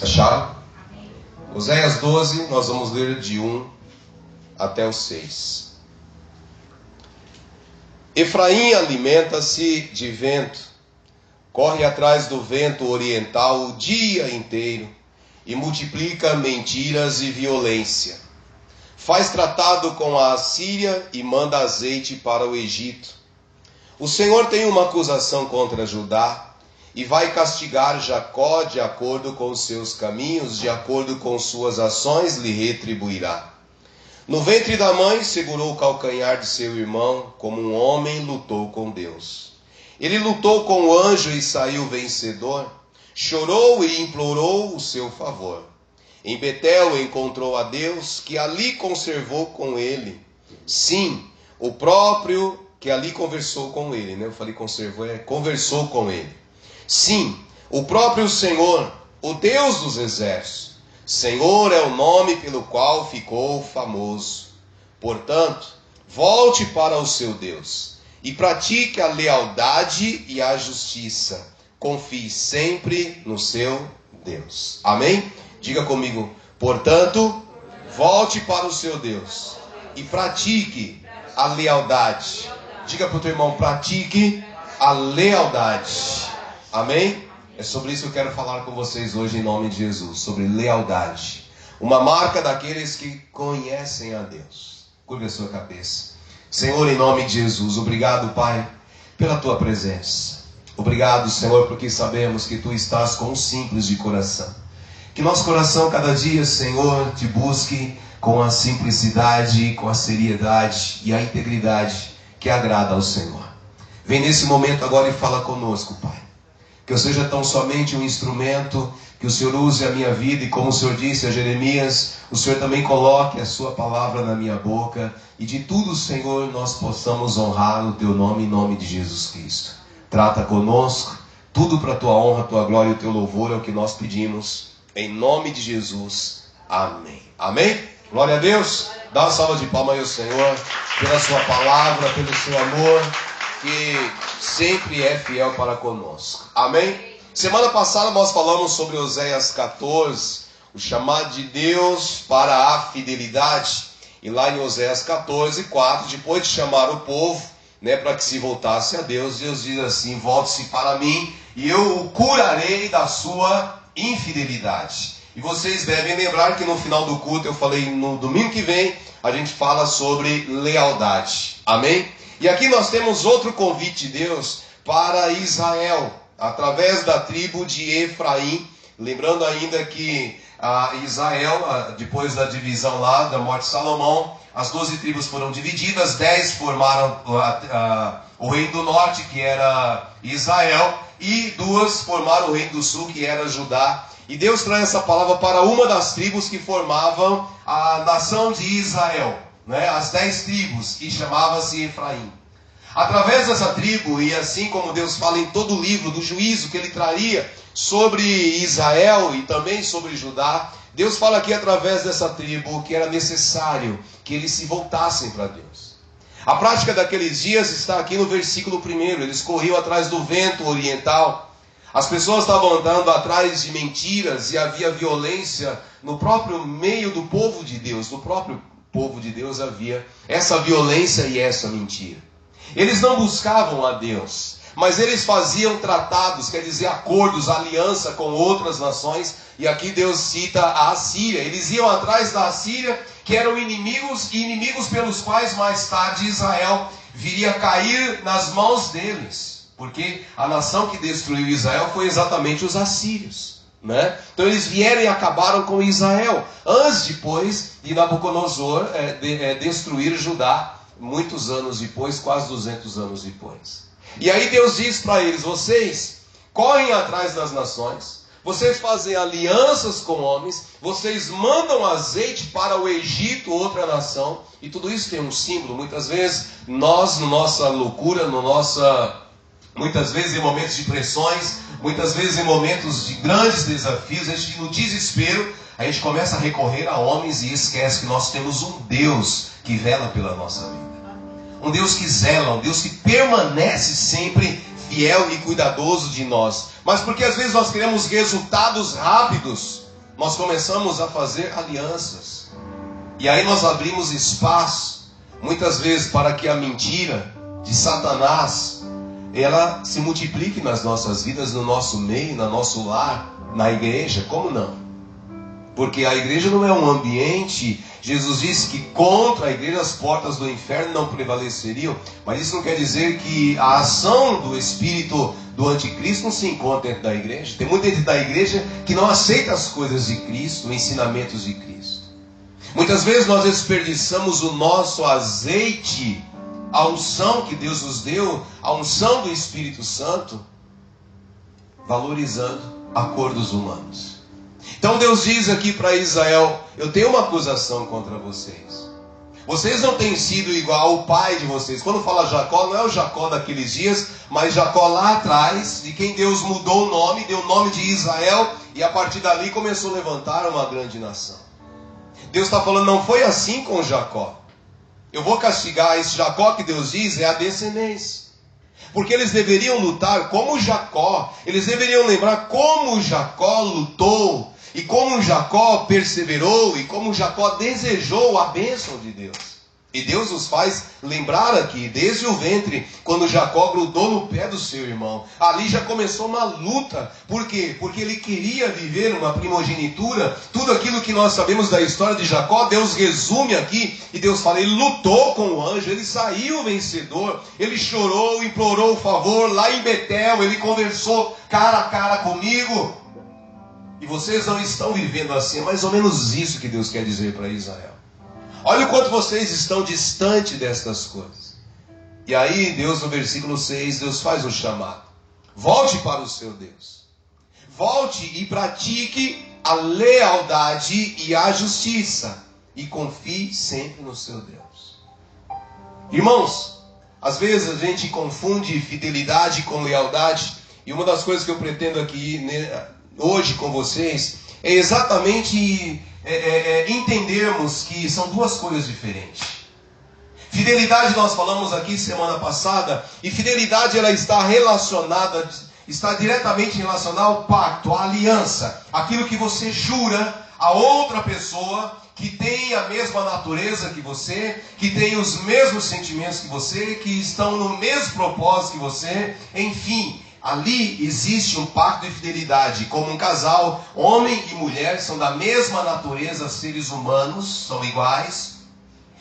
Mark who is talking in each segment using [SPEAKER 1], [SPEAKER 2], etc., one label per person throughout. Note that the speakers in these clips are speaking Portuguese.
[SPEAKER 1] Acharam? Oséias 12, nós vamos ler de 1 até o 6. Efraim alimenta-se de vento, corre atrás do vento oriental o dia inteiro e multiplica mentiras e violência. Faz tratado com a Assíria e manda azeite para o Egito. O Senhor tem uma acusação contra Judá e vai castigar Jacó de acordo com os seus caminhos, de acordo com suas ações lhe retribuirá. No ventre da mãe segurou o calcanhar de seu irmão, como um homem lutou com Deus. Ele lutou com o anjo e saiu vencedor, chorou e implorou o seu favor. Em Betel encontrou a Deus, que ali conservou com ele. Sim, o próprio que ali conversou com ele, né? Eu falei conservou, conversou com ele. Sim, o próprio Senhor, o Deus dos exércitos. Senhor é o nome pelo qual ficou famoso. Portanto, volte para o seu Deus e pratique a lealdade e a justiça. Confie sempre no seu Deus. Amém? Diga comigo. Portanto, volte para o seu Deus e pratique a lealdade. Diga para o teu irmão, pratique a lealdade. Amém? É sobre isso que eu quero falar com vocês hoje em nome de Jesus. Sobre lealdade. Uma marca daqueles que conhecem a Deus. Curva a sua cabeça. Senhor, em nome de Jesus, obrigado, Pai, pela tua presença. Obrigado, Senhor, porque sabemos que tu estás com os simples de coração. Que nosso coração cada dia, Senhor, te busque com a simplicidade, com a seriedade e a integridade que agrada ao Senhor. Vem nesse momento agora e fala conosco, Pai. Que eu seja tão somente um instrumento, que o Senhor use a minha vida e como o Senhor disse a Jeremias, o Senhor também coloque a sua palavra na minha boca e de tudo, Senhor, nós possamos honrar o teu nome em nome de Jesus Cristo. Trata conosco, tudo para a tua honra, a tua glória e o teu louvor é o que nós pedimos, em nome de Jesus. Amém. Amém? Glória a Deus. Dá uma salva de palmas aí ao Senhor, pela sua palavra, pelo seu amor, que sempre é fiel para conosco. Amém? Semana passada nós falamos sobre Oséias 14, o chamado de Deus para a fidelidade. E lá em Oséias 14, 4, depois de chamar o povo, para que se voltasse a Deus, Deus diz assim: volte-se para mim e eu o curarei da sua infidelidade. E vocês devem lembrar que no final do culto, eu falei no domingo que vem, a gente fala sobre lealdade. Amém? E aqui nós temos outro convite de Deus para Israel, através da tribo de Efraim. Lembrando ainda que Israel, depois da divisão lá, da morte de Salomão, as 12 tribos foram divididas, 10 formaram o reino do norte, que era Israel, e 2 formaram o reino do sul, que era Judá. E Deus traz essa palavra para uma das tribos que formavam a nação de Israel, as 10 tribos, que chamava-se Efraim. Através dessa tribo, e assim como Deus fala em todo o livro do juízo que ele traria sobre Israel e também sobre Judá, Deus fala aqui através dessa tribo que era necessário que eles se voltassem para Deus. A prática daqueles dias está aqui no versículo 1. Eles corriam atrás do vento oriental. As pessoas estavam andando atrás de mentiras e havia violência no próprio meio do povo de Deus. No próprio povo de Deus havia essa violência e essa mentira. Eles não buscavam a Deus, mas eles faziam tratados, quer dizer, acordos, aliança com outras nações. E aqui Deus cita a Assíria. Eles iam atrás da Assíria, que eram inimigos, e inimigos pelos quais mais tarde Israel viria a cair nas mãos deles. Porque a nação que destruiu Israel foi exatamente os assírios. Então eles vieram e acabaram com Israel, antes depois de Nabucodonosor destruir Judá, muitos anos depois, quase 200 anos depois. E aí Deus diz para eles: vocês correm atrás das nações, vocês fazem alianças com homens, vocês mandam azeite para o Egito, outra nação, e tudo isso tem um símbolo. Muitas vezes nós, na nossa loucura, muitas vezes em momentos de pressões, muitas vezes em momentos de grandes desafios, a gente, no desespero, a gente começa a recorrer a homens e esquece que nós temos um Deus que vela pela nossa vida. Um Deus que zela, um Deus que permanece sempre fiel e cuidadoso de nós. Mas porque às vezes nós queremos resultados rápidos, nós começamos a fazer alianças. E aí nós abrimos espaço, muitas vezes, para que a mentira de Satanás, ela se multiplique nas nossas vidas, no nosso meio, no nosso lar, na igreja. Como não? Porque a igreja não é um ambiente. Jesus disse que contra a igreja as portas do inferno não prevaleceriam. Mas isso não quer dizer que a ação do espírito do anticristo não se encontra dentro da igreja. Tem muita gente da igreja que não aceita as coisas de Cristo, os ensinamentos de Cristo. Muitas vezes nós desperdiçamos o nosso azeite, a unção que Deus nos deu, a unção do Espírito Santo, valorizando acordos humanos. Então Deus diz aqui para Israel: eu tenho uma acusação contra vocês. Vocês não têm sido igual ao pai de vocês. Quando fala Jacó, não é o Jacó daqueles dias, mas Jacó lá atrás, de quem Deus mudou o nome, deu o nome de Israel, e a partir dali começou a levantar uma grande nação. Deus está falando, não foi assim com Jacó. Eu vou castigar esse Jacó que Deus diz, é a descendência. Porque eles deveriam lutar como Jacó. Eles deveriam lembrar como Jacó lutou. E como Jacó perseverou. E como Jacó desejou a bênção de Deus. E Deus nos faz lembrar aqui, desde o ventre, quando Jacó grudou no pé do seu irmão. Ali já começou uma luta. Por quê? Porque ele queria viver uma primogenitura. Tudo aquilo que nós sabemos da história de Jacó, Deus resume aqui. E Deus fala, ele lutou com o anjo, ele saiu vencedor. Ele chorou, implorou o favor lá em Betel. Ele conversou cara a cara comigo. E vocês não estão vivendo assim. É mais ou menos isso que Deus quer dizer para Israel. Olha o quanto vocês estão distante destas coisas. E aí Deus, no versículo 6, Deus faz um chamado. Volte para o seu Deus. Volte e pratique a lealdade e a justiça. E confie sempre no seu Deus. Irmãos, às vezes a gente confunde fidelidade com lealdade. E uma das coisas que eu pretendo aqui hoje com vocês é exatamente entendermos que são duas coisas diferentes. Fidelidade nós falamos aqui semana passada, e fidelidade ela está relacionada, está diretamente relacionada ao pacto, à aliança, aquilo que você jura a outra pessoa que tem a mesma natureza que você, que tem os mesmos sentimentos que você, que estão no mesmo propósito que você, enfim. Ali existe um pacto de fidelidade, como um casal, homem e mulher, são da mesma natureza, seres humanos, são iguais.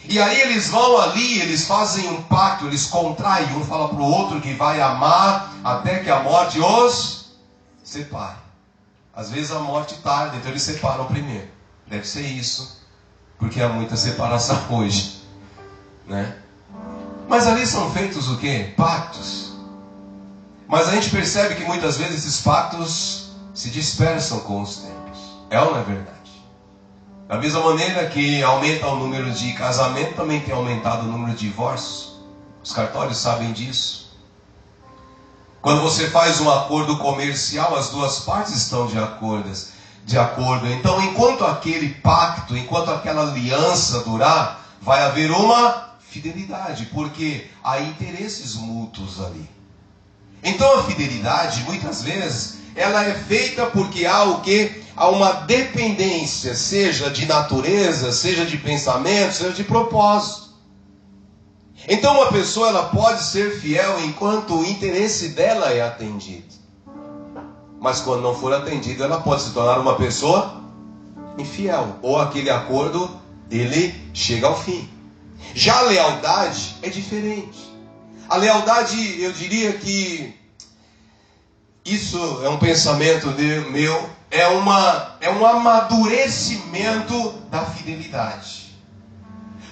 [SPEAKER 1] E aí eles vão ali, eles fazem um pacto, eles contraem, um fala para o outro que vai amar até que a morte os separe. Às vezes a morte tarda, então eles separam primeiro. Deve ser isso, porque há muita separação hoje, né? Mas ali são feitos o quê? Pactos. Mas a gente percebe que muitas vezes esses pactos se dispersam com os tempos. É ou não é verdade? Da mesma maneira que aumenta o número de casamentos, também tem aumentado o número de divórcios. Os cartórios sabem disso. Quando você faz um acordo comercial, as duas partes estão de acordo. Então, enquanto aquele pacto, enquanto aquela aliança durar, vai haver uma fidelidade, porque há interesses mútuos ali. Então a fidelidade, muitas vezes, ela é feita porque há o quê? Há uma dependência, seja de natureza, seja de pensamento, seja de propósito. Então uma pessoa ela pode ser fiel enquanto o interesse dela é atendido. Mas quando não for atendido, ela pode se tornar uma pessoa infiel. Ou aquele acordo, ele chega ao fim. Já a lealdade é diferente. A lealdade, eu diria que isso é um pensamento meu, é um amadurecimento da fidelidade.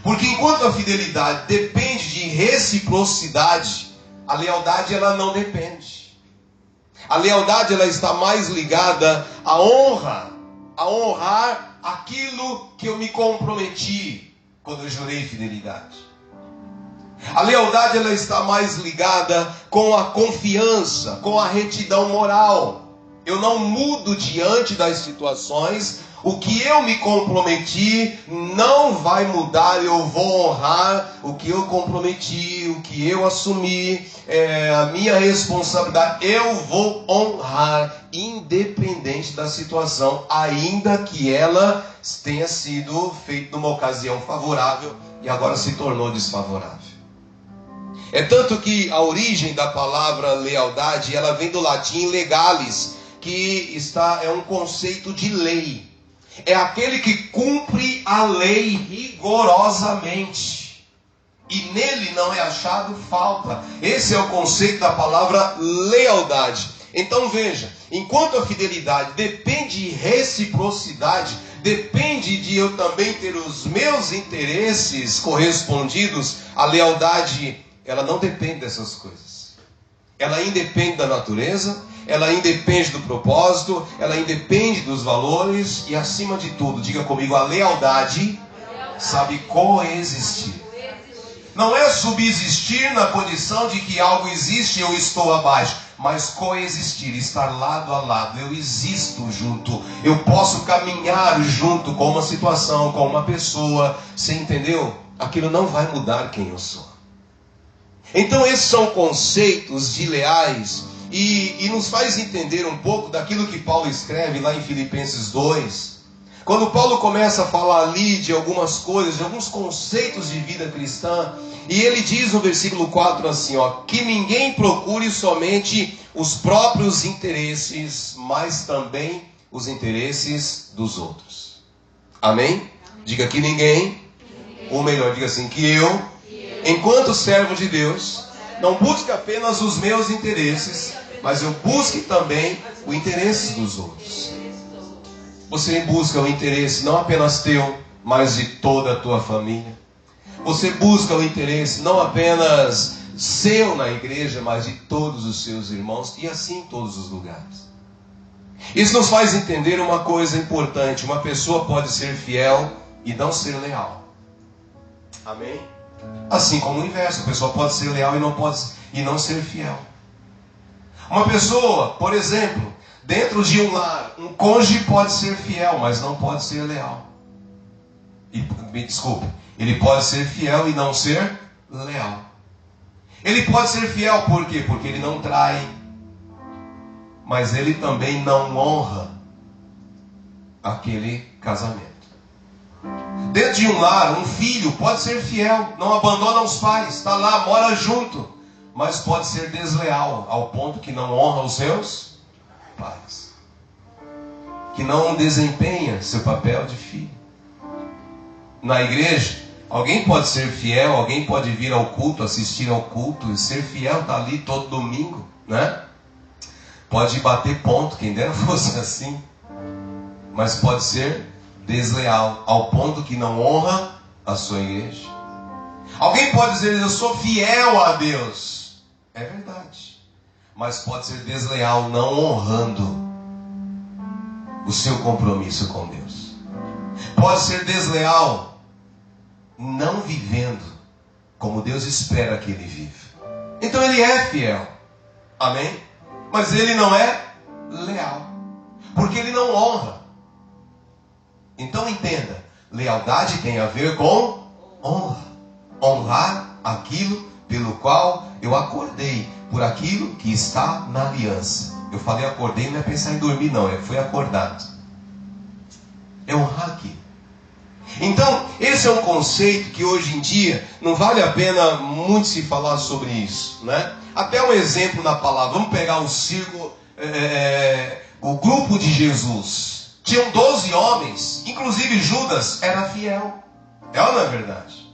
[SPEAKER 1] Porque enquanto a fidelidade depende de reciprocidade, a lealdade ela não depende. A lealdade ela está mais ligada à honra, a honrar aquilo que eu me comprometi quando eu jurei fidelidade. A lealdade ela está mais ligada com a confiança, com a retidão moral. Eu não mudo diante das situações. O que eu me comprometi não vai mudar. Eu vou honrar o que eu comprometi, o que eu assumi, a minha responsabilidade. Eu vou honrar, independente da situação, ainda que ela tenha sido feita numa ocasião favorável e agora se tornou desfavorável. É tanto que a origem da palavra lealdade, ela vem do latim legalis, que é um conceito de lei. É aquele que cumpre a lei rigorosamente, e nele não é achado falta. Esse é o conceito da palavra lealdade. Então veja, enquanto a fidelidade depende de reciprocidade, depende de eu também ter os meus interesses correspondidos, a lealdade, ela não depende dessas coisas. Ela independe da natureza, ela independe do propósito, ela independe dos valores e, acima de tudo, diga comigo, a lealdade sabe coexistir. Não é subsistir na condição de que algo existe e eu estou abaixo, mas coexistir, estar lado a lado. Eu existo junto, eu posso caminhar junto com uma situação, com uma pessoa. Você entendeu? Aquilo não vai mudar quem eu sou. Então esses são conceitos de leais e nos faz entender um pouco daquilo que Paulo escreve lá em Filipenses 2. Quando Paulo começa a falar ali de algumas coisas, de alguns conceitos de vida cristã, e ele diz no versículo 4 assim, que ninguém procure somente os próprios interesses, mas também os interesses dos outros. Amém? Diga que ninguém, ou melhor, diga assim, que eu, enquanto servo de Deus, não busque apenas os meus interesses, mas eu busque também o interesse dos outros. Você busca o interesse não apenas teu, mas de toda a tua família. Você busca o interesse não apenas seu na igreja, mas de todos os seus irmãos, e assim em todos os lugares. Isso nos faz entender uma coisa importante. Uma pessoa pode ser fiel e não ser leal. Amém? Assim como o inverso, a pessoa pode ser leal e não ser fiel. Uma pessoa, por exemplo, dentro de um lar, um cônjuge pode ser fiel, mas não pode ser leal. Me desculpe, ele pode ser fiel e não ser leal. Ele pode ser fiel por quê? Porque ele não trai, mas ele também não honra aquele casamento. Dentro de um lar, um filho pode ser fiel, não abandona os pais, está lá, mora junto, mas pode ser desleal, ao ponto que não honra os seus pais, que não desempenha seu papel de filho. Na igreja, alguém pode ser fiel, alguém pode vir ao culto, assistir ao culto, e ser fiel, está ali todo domingo, né? Pode bater ponto, quem dera fosse assim, mas pode ser desleal, ao ponto que não honra a sua igreja. Alguém pode dizer, eu sou fiel a Deus. É verdade. Mas pode ser desleal, não honrando o seu compromisso com Deus. Pode ser desleal, não vivendo como Deus espera que ele viva. Então ele é fiel. Amém? Mas ele não é leal, porque ele não honra. Então entenda, lealdade tem a ver com honra. Honrar aquilo pelo qual eu acordei, por aquilo que está na aliança. Eu falei acordei, não é pensar em dormir não, foi acordado. É honrar aquilo. Então, esse é um conceito que hoje em dia não vale a pena muito se falar sobre isso, né? Até um exemplo na palavra, vamos pegar o círculo, o grupo de Jesus. Tinham 12 homens, inclusive Judas era fiel. É ou não é verdade?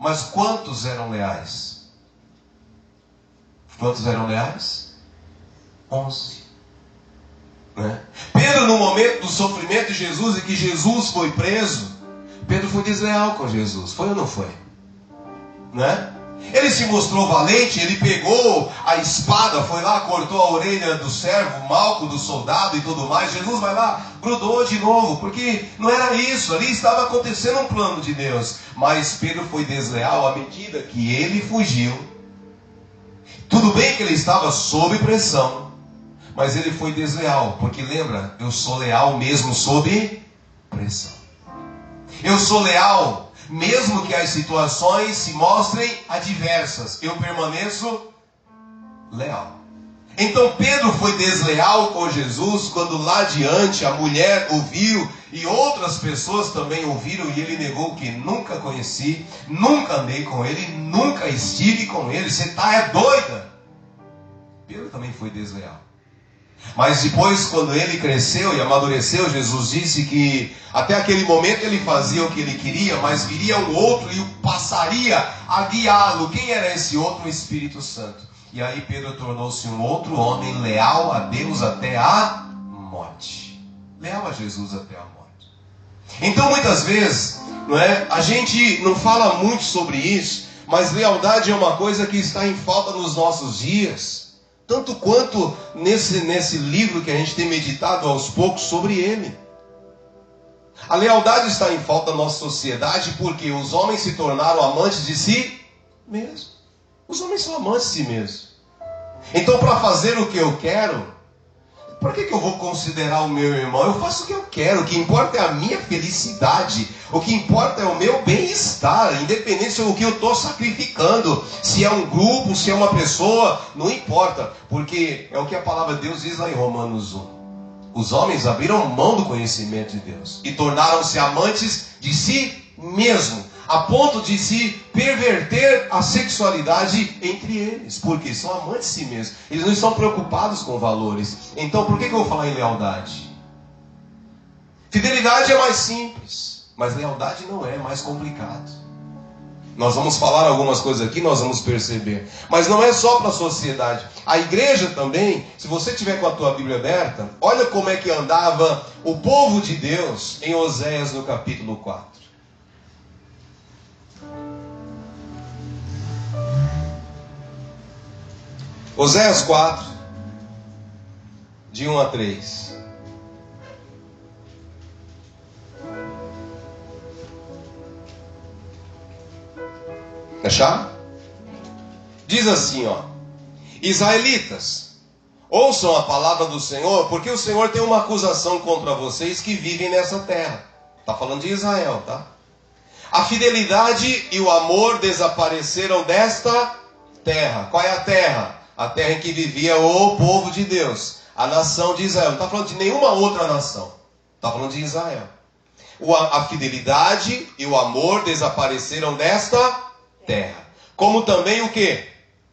[SPEAKER 1] Mas quantos eram leais? Quantos eram leais? 11. Né? Pedro, no momento do sofrimento de Jesus, e que Jesus foi preso, Pedro foi desleal com Jesus. Foi ou não foi? Né? Ele se mostrou valente, ele pegou a espada, foi lá, cortou a orelha do servo, Malco, do soldado e tudo mais. Jesus vai lá, grudou de novo, porque não era isso, ali estava acontecendo um plano de Deus. Mas Pedro foi desleal à medida que ele fugiu. Tudo bem que ele estava sob pressão, mas ele foi desleal, porque lembra, eu sou leal mesmo sob pressão. Eu sou leal mesmo que as situações se mostrem adversas, eu permaneço leal. Então Pedro foi desleal com Jesus quando lá adiante a mulher o viu e outras pessoas também ouviram e ele negou que nunca conheci, nunca andei com ele, nunca estive com ele. Você é doida? Pedro também foi desleal. Mas depois, quando ele cresceu e amadureceu, Jesus disse que até aquele momento ele fazia o que ele queria, mas viria um outro e o passaria a guiá-lo. Quem era esse outro? O Espírito Santo. E aí Pedro tornou-se um outro homem leal a Deus até a morte. Leal a Jesus até a morte. Então muitas vezes, não é, a gente não fala muito sobre isso, mas lealdade é uma coisa que está em falta nos nossos dias. Tanto quanto nesse livro que a gente tem meditado aos poucos sobre ele. A lealdade está em falta na nossa sociedade porque os homens se tornaram amantes de si mesmos. Os homens são amantes de si mesmos. Então, para fazer o que eu quero, por que eu vou considerar o meu irmão? Eu faço o que eu quero. O que importa é a minha felicidade. O que importa é o meu bem-estar. Independente do que eu estou sacrificando. Se é um grupo, se é uma pessoa, não importa. Porque é o que a palavra de Deus diz lá em Romanos 1. Os homens abriram mão do conhecimento de Deus. E tornaram-se amantes de si mesmo. A ponto de se perverter a sexualidade entre eles. Porque são amantes de si mesmos. Eles não estão preocupados com valores. Então por que eu vou falar em lealdade? Fidelidade é mais simples. Mas lealdade não é mais complicado. Nós vamos falar algumas coisas aqui, nós vamos perceber. Mas não é só para a sociedade. A igreja também, se você tiver com a tua Bíblia aberta, olha como é que andava o povo de Deus em Oséias no capítulo 4. Oséias 4, de 1 a 3. Achar? Diz assim, ó: Israelitas, ouçam a palavra do Senhor, porque o Senhor tem uma acusação contra vocês que vivem nessa terra. Está falando de Israel, tá? A fidelidade e o amor desapareceram desta terra. Qual é a terra? A terra em que vivia o povo de Deus, a nação de Israel. Não está falando de nenhuma outra nação. Está falando de Israel. A fidelidade e o amor desapareceram desta terra. Como também o quê?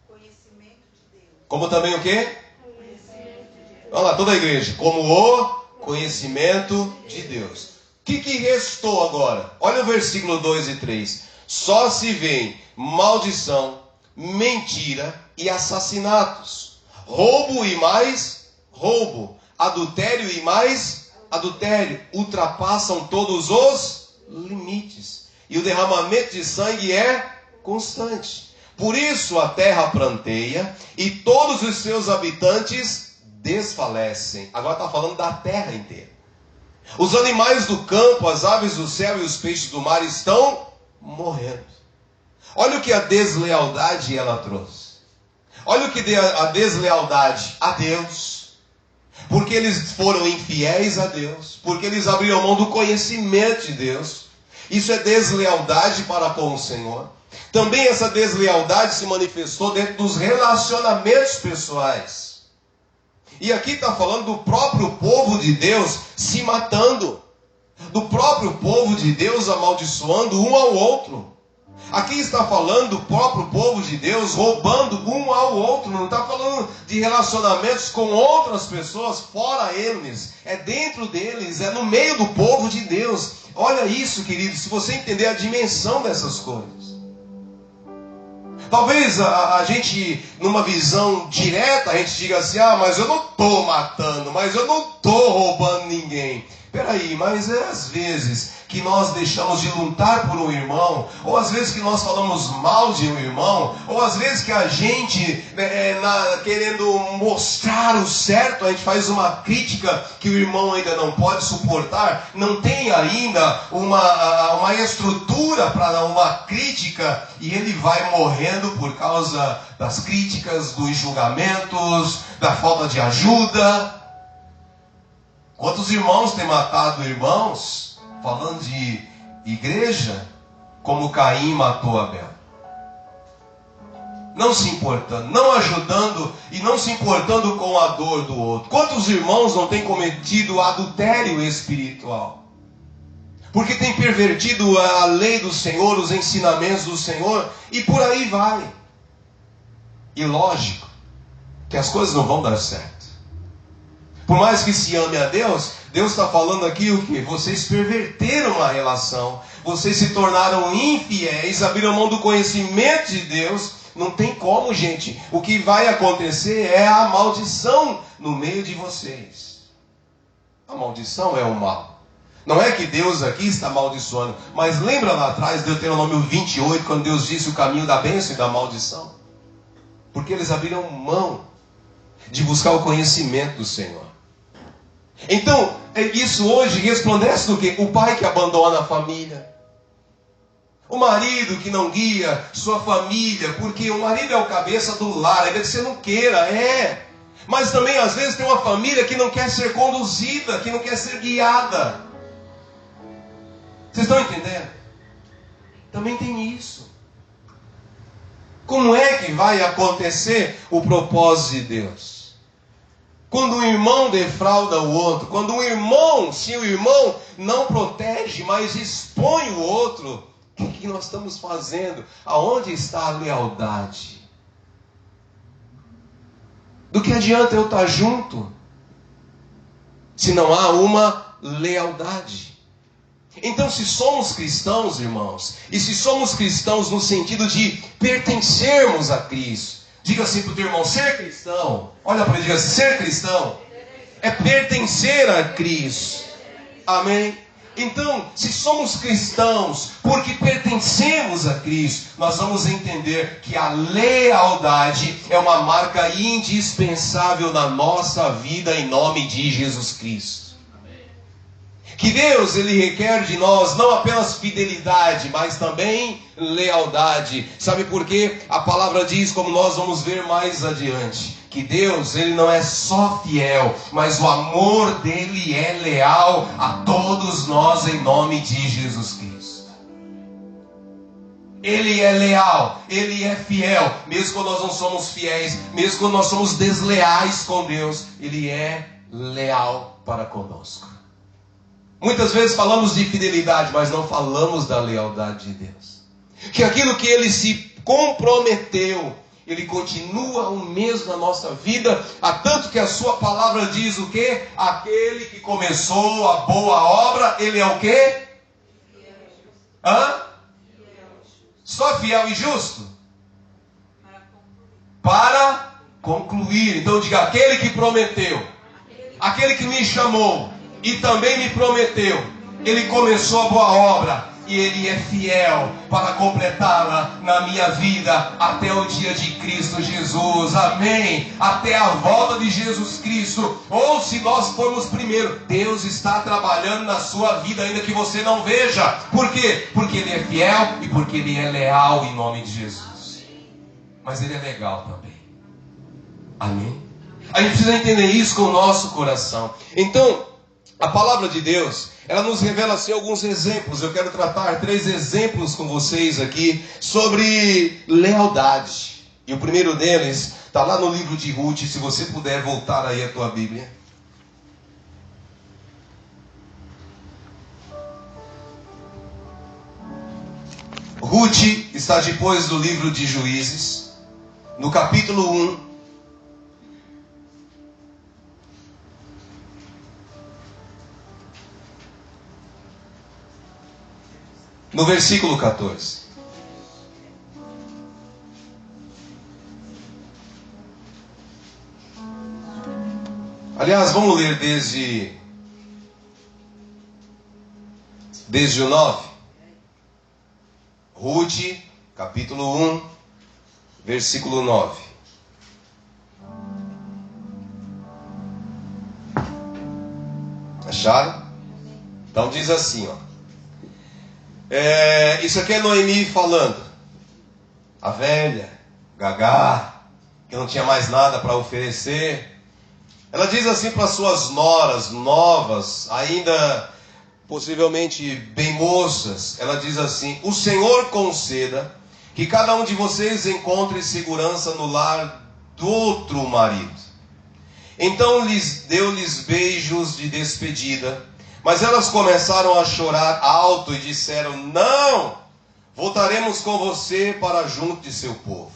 [SPEAKER 1] Conhecimento de Deus. Como também o quê? Conhecimento de Deus. Olha lá, toda a igreja. Como o conhecimento de Deus. O que restou agora? Olha o versículo 2 e 3. Só se vê maldição, mentira e assassinatos, roubo e mais roubo, adultério e mais adultério, ultrapassam todos os limites, e o derramamento de sangue é constante. Por isso a terra pranteia e todos os seus habitantes desfalecem. Agora está falando da terra inteira. Os animais do campo, as aves do céu e os peixes do mar estão morrendo. Olha o que a deslealdade ela trouxe. Olha o que a deslealdade a Deus. Porque eles foram infiéis a Deus. Porque eles abriram mão do conhecimento de Deus. Isso é deslealdade para com o Senhor. Também essa deslealdade se manifestou dentro dos relacionamentos pessoais. E aqui está falando do próprio povo de Deus se matando. Do próprio povo de Deus amaldiçoando um ao outro. Aqui está falando do próprio povo de Deus roubando um ao outro. Não está falando de relacionamentos com outras pessoas fora eles. É dentro deles, é no meio do povo de Deus. Olha isso, querido, se você entender a dimensão dessas coisas. Talvez a gente, numa visão direta, a gente diga assim: ah, mas eu não estou matando, mas eu não estou roubando ninguém. Peraí, mas é às vezes que nós deixamos de lutar por um irmão, ou às vezes que nós falamos mal de um irmão, ou às vezes que a gente, querendo mostrar o certo, a gente faz uma crítica que o irmão ainda não pode suportar, não tem ainda uma estrutura para dar uma crítica, e ele vai morrendo por causa das críticas, dos julgamentos, da falta de ajuda. Quantos irmãos têm matado irmãos, falando de igreja, como Caim matou Abel? Não se importando, não ajudando e não se importando com a dor do outro. Quantos irmãos não têm cometido adultério espiritual? Porque tem pervertido a lei do Senhor, os ensinamentos do Senhor, e por aí vai. E lógico que as coisas não vão dar certo. Por mais que se ame a Deus, Deus está falando aqui o quê? Vocês perverteram a relação, vocês se tornaram infiéis, abriram mão do conhecimento de Deus. Não tem como, gente. O que vai acontecer é a maldição no meio de vocês. A maldição é o mal. Não é que Deus aqui está amaldiçoando, mas lembra lá atrás, Deuteronômio 28, quando Deus disse o caminho da bênção e da maldição? Porque eles abriram mão de buscar o conhecimento do Senhor. Então, isso hoje resplandece do quê? O pai que abandona a família. O marido que não guia sua família, porque o marido é o cabeça do lar, ainda que você não queira, Mas também às vezes tem uma família que não quer ser conduzida, que não quer ser guiada. Vocês estão entendendo? Também tem isso. Como é que vai acontecer o propósito de Deus? Quando um irmão defrauda o outro, quando se o irmão não protege, mas expõe o outro, o que nós estamos fazendo? Aonde está a lealdade? Do que adianta eu estar junto, se não há uma lealdade? Então, se somos cristãos, irmãos, e se somos cristãos no sentido de pertencermos a Cristo, diga assim para o teu irmão, ser cristão, olha para ele e diga assim, ser cristão é pertencer a Cristo. Amém? Então, se somos cristãos porque pertencemos a Cristo, nós vamos entender que a lealdade é uma marca indispensável na nossa vida em nome de Jesus Cristo. Que Deus, Ele requer de nós não apenas fidelidade, mas também lealdade. Sabe por quê? A palavra diz, como nós vamos ver mais adiante, que Deus, Ele não é só fiel, mas o amor dEle é leal a todos nós em nome de Jesus Cristo. Ele é leal, Ele é fiel, mesmo quando nós não somos fiéis, mesmo quando nós somos desleais com Deus, Ele é leal para conosco. Muitas vezes falamos de fidelidade, mas não falamos da lealdade de Deus. Que aquilo que Ele se comprometeu, Ele continua o mesmo na nossa vida, a tanto que a sua palavra diz o quê? Aquele que começou a boa obra, Ele é o quê? Só fiel e justo? Para concluir. Então diga, aquele que prometeu, aquele que me chamou e também me prometeu, Ele começou a boa obra e Ele é fiel para completá-la na minha vida até o dia de Cristo Jesus. Amém? Até a volta de Jesus Cristo. Ou se nós formos primeiro, Deus está trabalhando na sua vida ainda que você não veja. Por quê? Porque Ele é fiel e porque Ele é leal em nome de Jesus. Mas Ele é legal também. Amém? A gente precisa entender isso com o nosso coração. Então, a palavra de Deus, ela nos revela assim alguns exemplos. Eu quero tratar 3 exemplos com vocês aqui sobre lealdade. E o primeiro deles está lá no livro de Ruth. Se você puder voltar aí a tua Bíblia. Ruth está depois do livro de Juízes, no capítulo 1. No versículo 14. Aliás, vamos ler desde desde o 9. Ruth, capítulo 1, versículo 9. Acharam? Então diz assim, ó. Isso aqui é Noemi falando. A velha, gagá, que não tinha mais nada para oferecer. Ela diz assim para suas noras novas, ainda possivelmente bem moças. Ela diz assim: o Senhor conceda que cada um de vocês encontre segurança no lar do outro marido. Então deu-lhes beijos de despedida, mas elas começaram a chorar alto e disseram: não, voltaremos com você para junto de seu povo.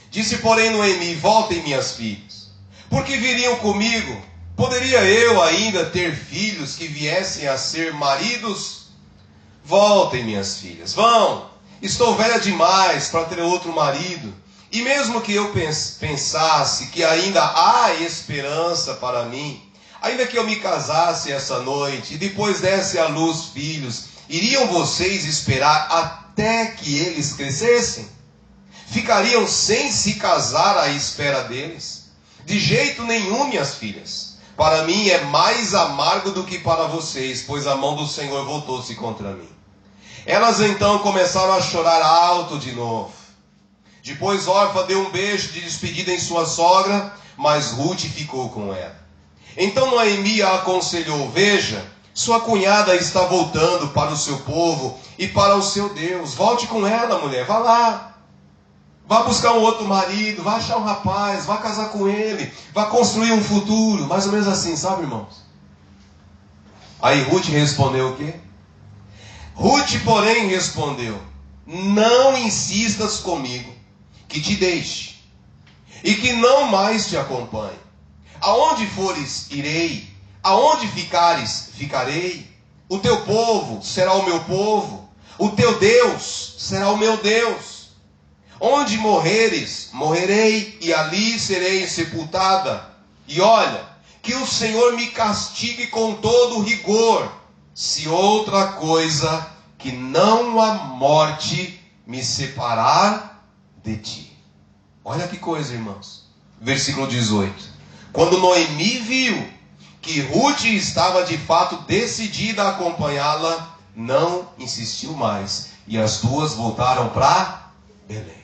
[SPEAKER 1] Disse, porém, Noemi: voltem, minhas filhas, porque viriam comigo. Poderia eu ainda ter filhos que viessem a ser maridos? Voltem, minhas filhas, vão. Estou velha demais para ter outro marido. E mesmo que eu pensasse que ainda há esperança para mim, ainda que eu me casasse essa noite e depois desse à luz filhos, iriam vocês esperar até que eles crescessem? Ficariam sem se casar à espera deles? De jeito nenhum, minhas filhas. Para mim é mais amargo do que para vocês, pois a mão do Senhor voltou-se contra mim. Elas então começaram a chorar alto de novo. Depois Orfa deu um beijo de despedida em sua sogra, mas Ruth ficou com ela. Então Noemi a aconselhou: veja, sua cunhada está voltando para o seu povo e para o seu Deus. Volte com ela, mulher, vá lá. Vá buscar um outro marido, vá achar um rapaz, vá casar com ele, vá construir um futuro. Mais ou menos assim, sabe, irmãos? Aí Ruth respondeu o quê? Ruth, porém, respondeu: não insistas comigo, que te deixe, e que não mais te acompanhe. Aonde fores, irei. Aonde ficares, ficarei. O teu povo será o meu povo. O teu Deus será o meu Deus. Onde morreres, morrerei, e ali serei sepultada. E olha, que o Senhor me castigue com todo rigor, se outra coisa que não a morte me separar de ti. Olha que coisa, irmãos. Versículo 18. Quando Noemi viu que Ruth estava de fato decidida a acompanhá-la, não insistiu mais, e as duas voltaram para Belém.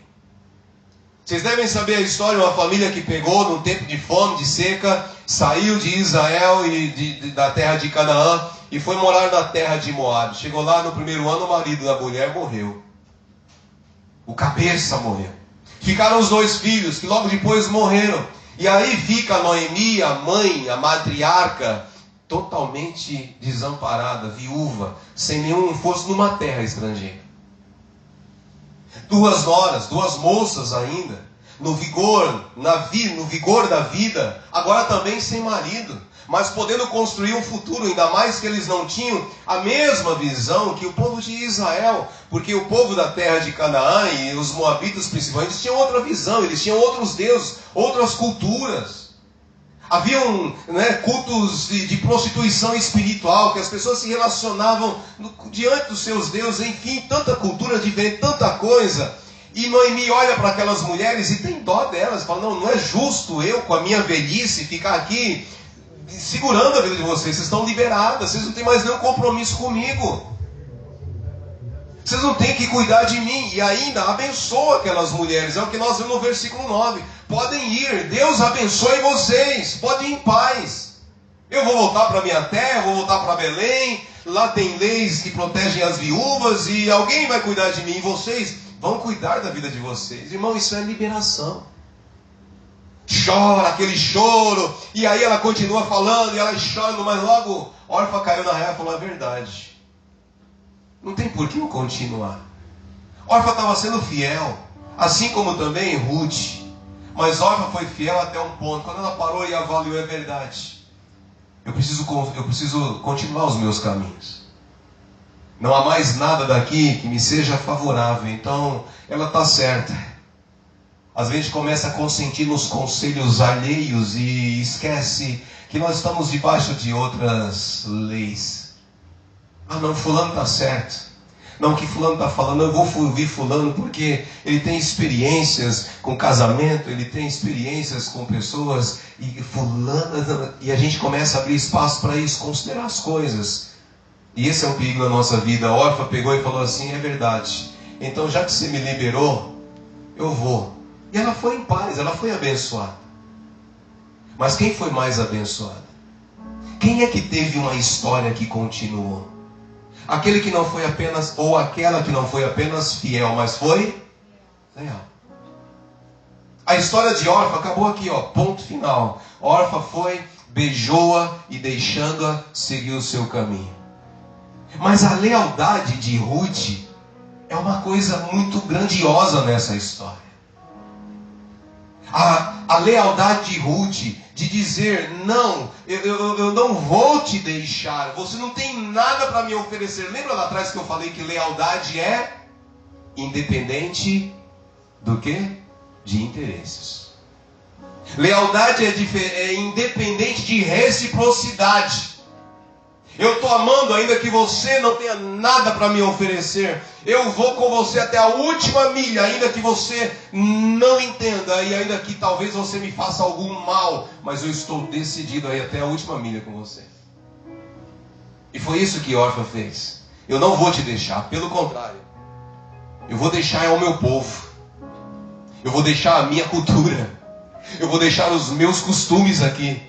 [SPEAKER 1] Vocês devem saber a história de uma família que pegou num tempo de fome, de seca, saiu de Israel e da terra de Canaã e foi morar na terra de Moab. Chegou lá no primeiro ano, o marido da mulher morreu. O cabeça morreu. Ficaram os dois filhos, que logo depois morreram. E aí fica Noemi, a mãe, a matriarca, totalmente desamparada, viúva, sem nenhum, fosse numa terra estrangeira. Duas noras, duas moças ainda, no vigor da vida, agora também sem marido, mas podendo construir um futuro, ainda mais que eles não tinham a mesma visão que o povo de Israel, porque o povo da terra de Canaã e os moabitas principalmente tinham outra visão, eles tinham outros deuses, outras culturas. Haviam cultos de prostituição espiritual, que as pessoas se relacionavam diante dos seus deuses, enfim, tanta cultura diferente, tanta coisa. E Noemi olha para aquelas mulheres e tem dó delas, fala: não é justo eu, com a minha velhice, ficar aqui segurando a vida de vocês estão liberadas, vocês não têm mais nenhum compromisso comigo. Vocês não têm que cuidar de mim. E ainda abençoa aquelas mulheres. É o que nós vemos no versículo 9. Podem ir. Deus abençoe vocês. Podem ir em paz. Eu vou voltar para a minha terra. Vou voltar para Belém. Lá tem leis que protegem as viúvas. E alguém vai cuidar de mim. E vocês vão cuidar da vida de vocês. Irmão, isso é liberação. Chora aquele choro. E aí ela continua falando. E ela chora. Mas logo Orfa caiu na real e falou a verdade. Não tem por que eu continuar. Orfa estava sendo fiel, assim como também Ruth. Mas Orfa foi fiel até um ponto. Quando ela parou e avaliou, é verdade. Eu preciso continuar os meus caminhos. Não há mais nada daqui que me seja favorável. Então, ela está certa. Às vezes começa a consentir nos conselhos alheios e esquece que nós estamos debaixo de outras leis. Ah não, fulano está certo. Não, o que fulano está falando, eu vou ouvir fulano porque ele tem experiências com casamento, ele tem experiências com pessoas, e fulano, e a gente começa a abrir espaço para isso, considerar as coisas. E esse é um perigo na nossa vida. A Orfa pegou e falou assim, é verdade. Então já que você me liberou, eu vou. E ela foi em paz, ela foi abençoada. Mas quem foi mais abençoado? Quem é que teve uma história que continuou? Aquele que não foi apenas, ou aquela que não foi apenas fiel, mas foi leal. A história de Orfa acabou aqui, ó, ponto final. Orfa foi, beijou-a e deixando-a seguir o seu caminho. Mas a lealdade de Ruth é uma coisa muito grandiosa nessa história. A lealdade de Ruth, de dizer, não, eu não vou te deixar, você não tem nada para me oferecer. Lembra lá atrás que eu falei que lealdade é independente do quê? De interesses. Lealdade é independente de reciprocidade. Eu estou amando ainda que você não tenha nada para me oferecer. Eu vou com você até a última milha, ainda que você não entenda. E ainda que talvez você me faça algum mal. Mas eu estou decidido a ir até a última milha com você. E foi isso que Orfa fez. Eu não vou te deixar, pelo contrário. Eu vou deixar o meu povo. Eu vou deixar a minha cultura. Eu vou deixar os meus costumes aqui.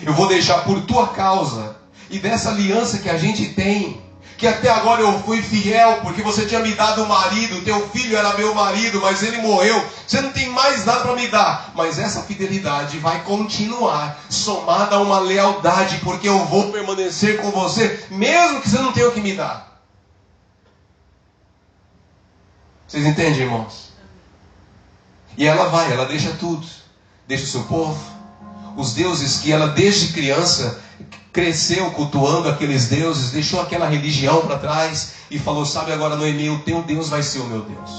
[SPEAKER 1] Eu vou deixar por tua causa. E dessa aliança que a gente tem, que até agora eu fui fiel, porque você tinha me dado um marido, teu filho era meu marido, mas ele morreu, você não tem mais nada para me dar. Mas essa fidelidade vai continuar, somada a uma lealdade, porque eu vou permanecer com você, mesmo que você não tenha o que me dar. Vocês entendem, irmãos? E ela vai, ela deixa tudo, deixa o seu povo, os deuses que ela desde criança cresceu cultuando aqueles deuses, deixou aquela religião para trás e falou, sabe, agora Noemi, o teu Deus vai ser o meu Deus.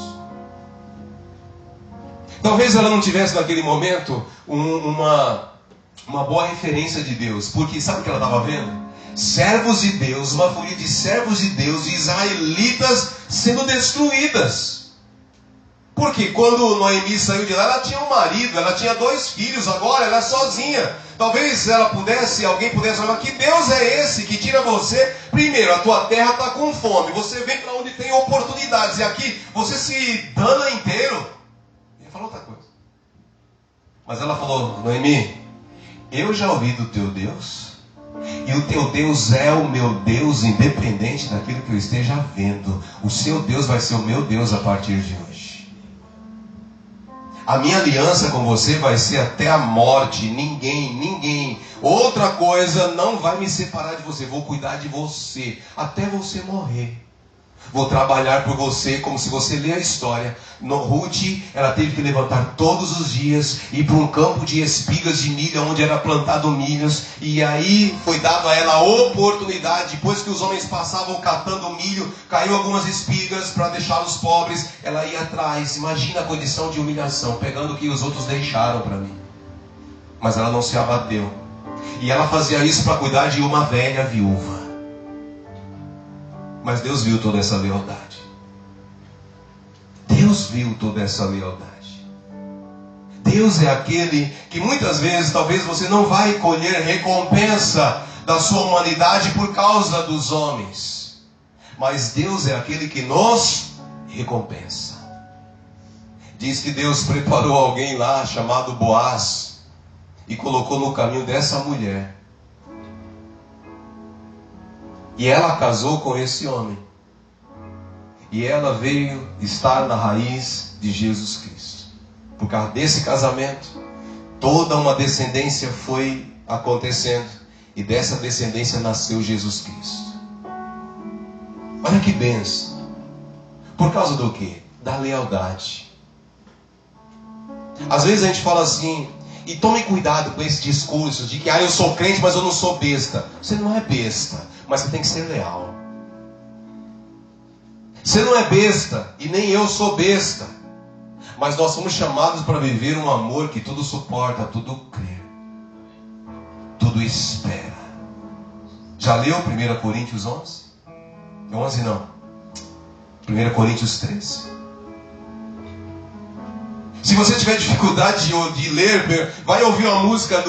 [SPEAKER 1] Talvez ela não tivesse naquele momento uma boa referência de Deus, porque sabe o que ela estava vendo? Servos de Deus, uma folha de servos de Deus, israelitas sendo destruídas. Porque quando Noemi saiu de lá, ela tinha um marido, ela tinha 2 filhos, agora ela é sozinha. Talvez alguém pudesse falar, que Deus é esse que tira você? Primeiro, a tua terra está com fome, você vem para onde tem oportunidades, e aqui você se dana inteiro. Ele falou outra coisa. Mas ela falou, Noemi, eu já ouvi do teu Deus, e o teu Deus é o meu Deus, independente daquilo que eu esteja vendo. O seu Deus vai ser o meu Deus a partir de hoje. A minha aliança com você vai ser até a morte. Ninguém, outra coisa não vai me separar de você. Vou cuidar de você até você morrer. Vou trabalhar por você, como se você lê a história. Ruth, ela teve que levantar todos os dias, ir para um campo de espigas de milho, onde era plantado milhos. E aí foi dado a ela a oportunidade, depois que os homens passavam catando milho, caiu algumas espigas para deixá-los pobres. Ela ia atrás, imagina a condição de humilhação, pegando o que os outros deixaram para mim. Mas ela não se abateu. E ela fazia isso para cuidar de uma velha viúva. Mas Deus viu toda essa lealdade. Deus viu toda essa lealdade. Deus é aquele que muitas vezes, talvez você não vai colher recompensa da sua humanidade por causa dos homens. Mas Deus é aquele que nos recompensa. Diz que Deus preparou alguém lá chamado Boaz e colocou no caminho dessa mulher. E ela casou com esse homem. E ela veio estar na raiz de Jesus Cristo. Por causa desse casamento, toda uma descendência foi acontecendo. E dessa descendência nasceu Jesus Cristo. Olha que bênção. Por causa do quê? Da lealdade. Às vezes a gente fala assim, e tome cuidado com esse discurso de que eu sou crente, mas eu não sou besta. Você não é besta, mas você tem que ser leal. Você não é besta, e nem eu sou besta. Mas nós somos chamados para viver um amor que tudo suporta, tudo crê, tudo espera. Já leu 1 Coríntios 11? 11 não. 1 Coríntios 13. Se você tiver dificuldade de ler, vai ouvir uma música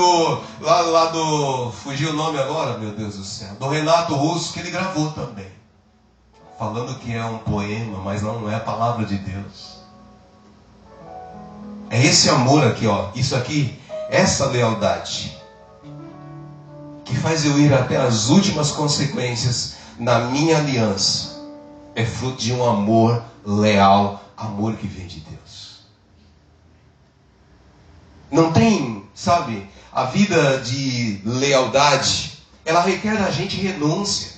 [SPEAKER 1] lá do... Fugiu o nome agora, meu Deus do céu. Do Renato Russo, que ele gravou também. Falando que é um poema, mas não é a palavra de Deus. É esse amor aqui, ó. Isso aqui, essa lealdade, que faz eu ir até as últimas consequências na minha aliança. É fruto de um amor leal, amor que vem de Deus. Não tem, sabe, a vida de lealdade, ela requer da gente renúncia.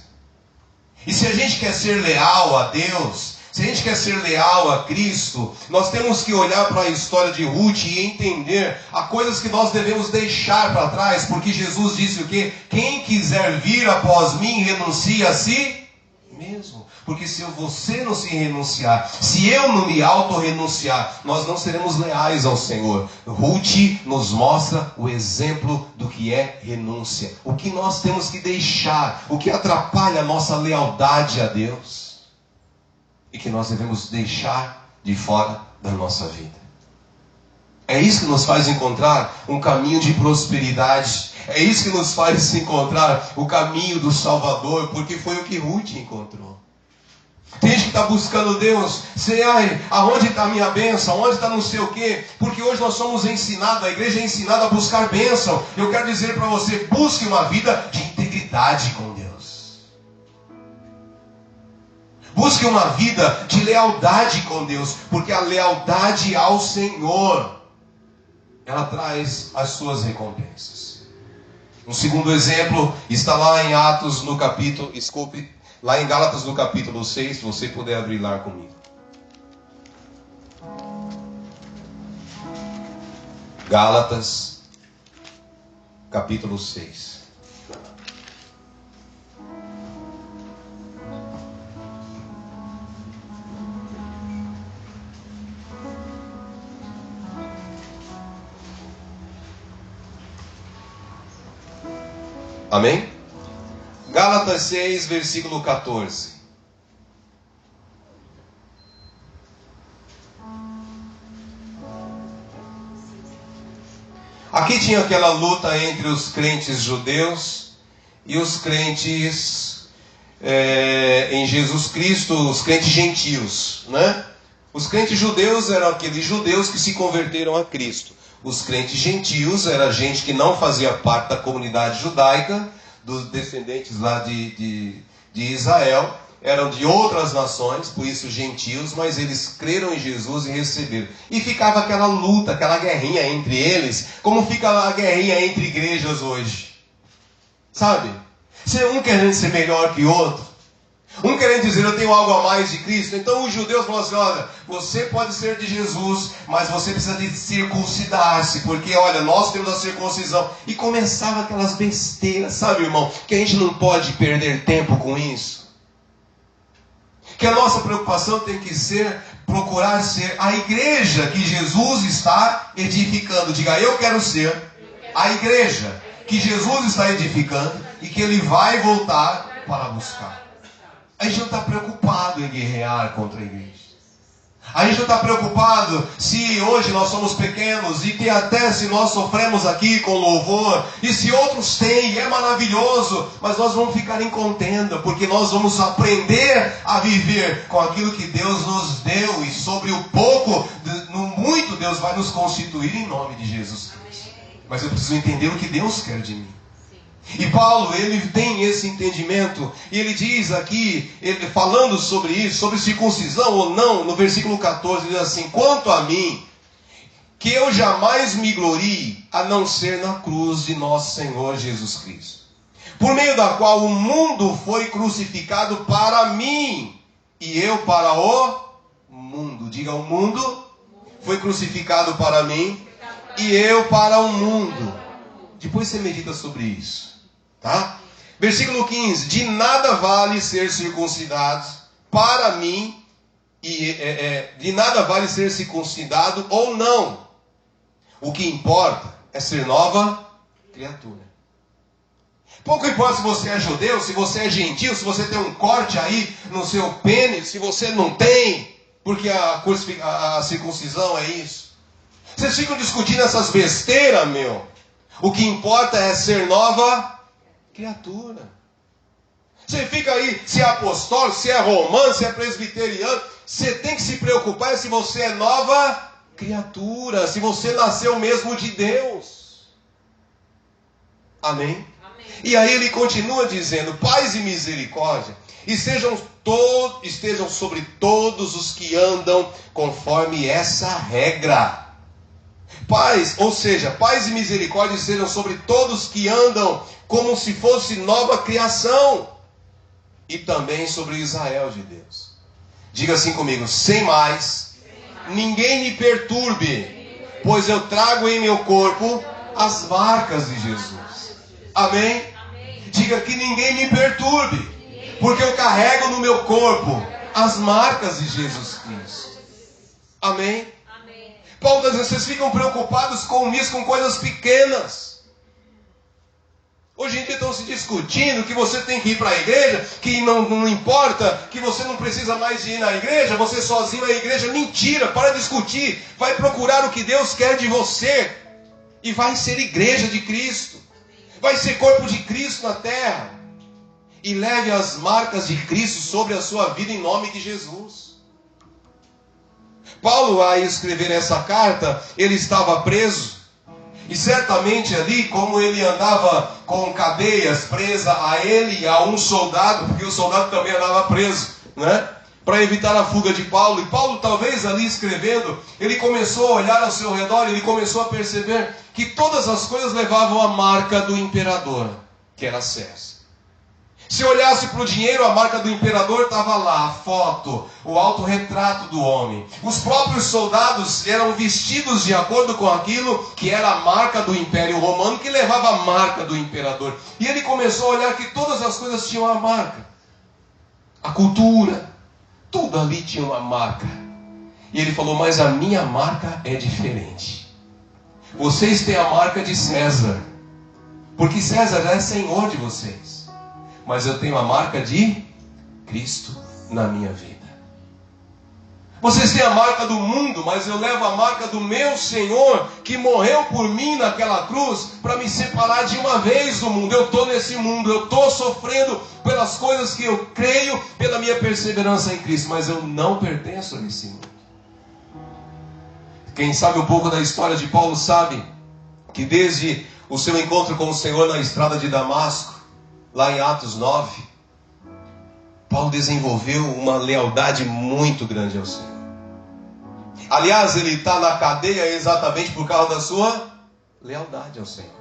[SPEAKER 1] E se a gente quer ser leal a Deus, se a gente quer ser leal a Cristo, nós temos que olhar para a história de Ruth e entender as coisas que nós devemos deixar para trás, porque Jesus disse o quê? Quem quiser vir após mim, renuncie a si mesmo. Porque se você não se renunciar, se eu não me auto-renunciar, nós não seremos leais ao Senhor. Ruth nos mostra o exemplo do que é renúncia. O que nós temos que deixar, o que atrapalha a nossa lealdade a Deus. E que nós devemos deixar de fora da nossa vida. É isso que nos faz encontrar um caminho de prosperidade. É isso que nos faz encontrar o caminho do Salvador, porque foi o que Ruth encontrou. Tem gente que está buscando Deus, sei, aonde está a minha bênção, onde está não sei o quê, porque hoje nós somos ensinados, a igreja é ensinada a buscar bênção. Eu quero dizer para você, busque uma vida de integridade com Deus. Busque uma vida de lealdade com Deus, porque a lealdade ao Senhor, ela traz as suas recompensas. Um segundo exemplo está lá em Atos no capítulo, lá em Gálatas no capítulo 6, se você puder abrir lá comigo. Gálatas, capítulo 6. Amém? Gálatas 6, versículo 14. Aqui tinha aquela luta entre os crentes judeus e os crentes em Jesus Cristo, os crentes gentios, né? Os crentes judeus eram aqueles judeus que se converteram a Cristo. Os crentes gentios era gente que não fazia parte da comunidade judaica, dos descendentes lá de Israel, eram de outras nações, por isso gentios, mas eles creram em Jesus e receberam. E ficava aquela luta, aquela guerrinha entre eles, como fica a guerrinha entre igrejas hoje. Sabe? Um querendo ser melhor que o outro. Um querendo dizer, eu tenho algo a mais de Cristo. Então os judeus falam assim, olha, você pode ser de Jesus, mas você precisa de circuncidar-se, porque olha, nós temos a circuncisão. E começava aquelas besteiras, sabe, irmão? Que a gente não pode perder tempo com isso. Que a nossa preocupação tem que ser, procurar ser a igreja que Jesus está edificando. Diga, eu quero ser a igreja que Jesus está edificando e que Ele vai voltar para buscar. A gente não está preocupado em guerrear contra a igreja. A gente não está preocupado se hoje nós somos pequenos e que até se nós sofremos aqui com louvor, e se outros têm, é maravilhoso, mas nós vamos ficar em contenda, porque nós vamos aprender a viver com aquilo que Deus nos deu, e sobre o pouco, no muito, Deus vai nos constituir em nome de Jesus Cristo. Mas eu preciso entender o que Deus quer de mim. E Paulo, ele tem esse entendimento, e ele diz aqui, ele falando sobre isso, sobre circuncisão ou não, no versículo 14, ele diz assim, quanto a mim, que eu jamais me glorie, a não ser na cruz de nosso Senhor Jesus Cristo, por meio da qual o mundo foi crucificado para mim, e eu para o mundo. Diga, o mundo foi crucificado para mim, e eu para o mundo. Depois você medita sobre isso. Tá? Versículo 15. De nada vale ser circuncidado para mim, de nada vale ser circuncidado ou não. O que importa é ser nova criatura. Pouco importa se você é judeu, se você é gentil, se você tem um corte aí no seu pênis, se você não tem, porque a circuncisão é isso. Vocês ficam discutindo essas besteiras, meu. O que importa é ser nova criatura. Você fica aí, se é apostólico, se é romano, se é presbiteriano, você tem que se preocupar se você é nova criatura, se você nasceu mesmo de Deus. Amém? E aí ele continua dizendo, paz e misericórdia estejam sobre todos os que andam conforme essa regra. Paz, ou seja, paz e misericórdia estejam sobre todos que andam como se fosse nova criação. E também sobre Israel de Deus. Diga assim comigo, sem mais, ninguém me perturbe, pois eu trago em meu corpo as marcas de Jesus. Amém? Diga que ninguém me perturbe, porque eu carrego no meu corpo as marcas de Jesus Cristo. Amém? Paulo está dizendo, vocês ficam preocupados com isso, com coisas pequenas. Hoje em dia estão se discutindo que você tem que ir para a igreja, que não importa, que você não precisa mais de ir na igreja, você sozinho na igreja. Mentira, para de discutir. Vai procurar o que Deus quer de você. E vai ser igreja de Cristo. Vai ser corpo de Cristo na terra. E leve as marcas de Cristo sobre a sua vida em nome de Jesus. Paulo, ao escrever essa carta, ele estava preso. E certamente ali, como ele andava com cadeias presa a ele e a um soldado, porque o soldado também andava preso, né? Para evitar a fuga de Paulo. E Paulo, talvez ali escrevendo, ele começou a olhar ao seu redor, ele começou a perceber que todas as coisas levavam a marca do imperador, que era César. Se olhasse para o dinheiro, a marca do imperador estava lá, a foto, o autorretrato do homem. Os próprios soldados eram vestidos de acordo com aquilo que era a marca do Império Romano, que levava a marca do imperador. E ele começou a olhar que todas as coisas tinham a marca. A cultura, tudo ali tinha uma marca. E ele falou, mas a minha marca é diferente. Vocês têm a marca de César, porque César é senhor de vocês. Mas eu tenho a marca de Cristo na minha vida. Vocês têm a marca do mundo, mas eu levo a marca do meu Senhor, que morreu por mim naquela cruz, para me separar de uma vez do mundo. Eu estou nesse mundo, eu estou sofrendo pelas coisas que eu creio, pela minha perseverança em Cristo, mas eu não pertenço a esse mundo. Quem sabe um pouco da história de Paulo sabe que desde o seu encontro com o Senhor na estrada de Damasco, lá em Atos 9, Paulo desenvolveu uma lealdade muito grande ao Senhor. Aliás, ele está na cadeia exatamente por causa da sua lealdade ao Senhor.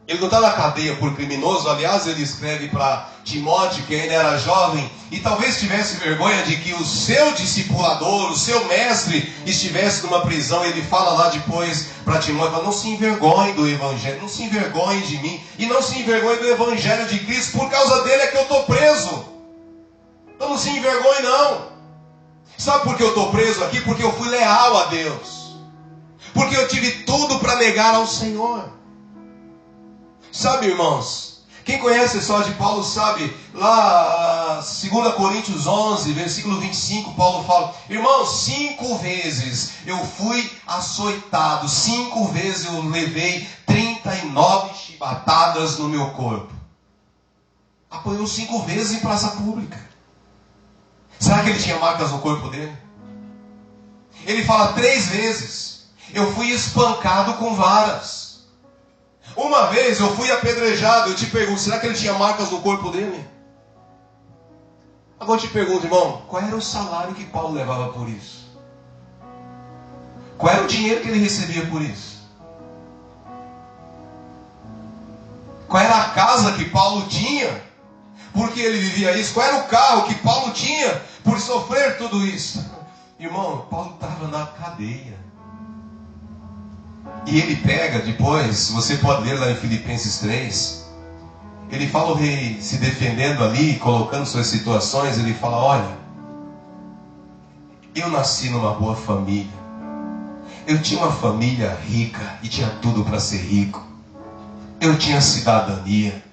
[SPEAKER 1] Ele não está na cadeia por criminoso. Aliás, ele escreve para Timóteo, que ainda era jovem, e talvez tivesse vergonha de que o seu discipulador, o seu mestre, estivesse numa prisão. Ele fala lá depois para Timóteo, fala, não se envergonhe do Evangelho, não se envergonhe de mim, e não se envergonhe do Evangelho de Cristo, por causa dele é que eu estou preso. Então não se envergonhe não. Sabe por que eu estou preso aqui? Porque eu fui leal a Deus. Porque eu tive tudo para negar ao Senhor. Sabe, irmãos, quem conhece a história de Paulo sabe, lá 2 Coríntios 11, versículo 25, Paulo fala, irmãos, 5 vezes eu fui açoitado, 5 vezes eu levei 39 chibatadas no meu corpo. Apanhou 5 vezes em praça pública. Será que ele tinha marcas no corpo dele? Ele fala 3 vezes, eu fui espancado com varas. Uma vez eu fui apedrejado. Eu te pergunto, será que ele tinha marcas no corpo dele? Agora eu te pergunto, irmão, qual era o salário que Paulo levava por isso? Qual era o dinheiro que ele recebia por isso? Qual era a casa que Paulo tinha porque ele vivia isso? Qual era o carro que Paulo tinha por sofrer tudo isso? Irmão, Paulo estava na cadeia. E ele pega depois, você pode ler lá em Filipenses 3, ele fala o rei se defendendo ali, colocando suas situações, ele fala, olha, eu nasci numa boa família, eu tinha uma família rica e tinha tudo para ser rico, eu tinha cidadania.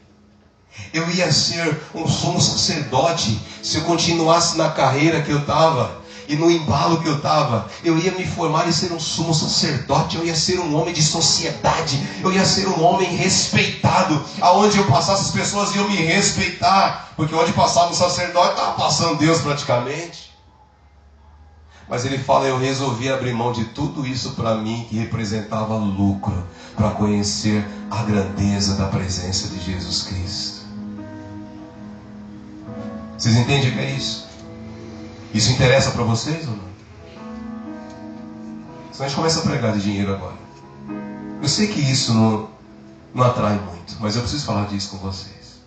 [SPEAKER 1] Eu ia ser um sumo sacerdote se eu continuasse na carreira que eu estava e no embalo que eu estava. Eu ia me formar e ser um sumo sacerdote. Eu ia ser um homem de sociedade. Eu ia ser um homem respeitado. Aonde eu passasse, as pessoas iam me respeitar, porque onde passava o sacerdote, estava passando Deus praticamente. Mas ele fala: eu resolvi abrir mão de tudo isso para mim, que representava lucro, para conhecer a grandeza da presença de Jesus Cristo. Vocês entendem o que é isso? Isso interessa para vocês ou não? Senão a gente começa a pregar de dinheiro agora. Eu sei que isso não atrai muito, mas eu preciso falar disso com vocês.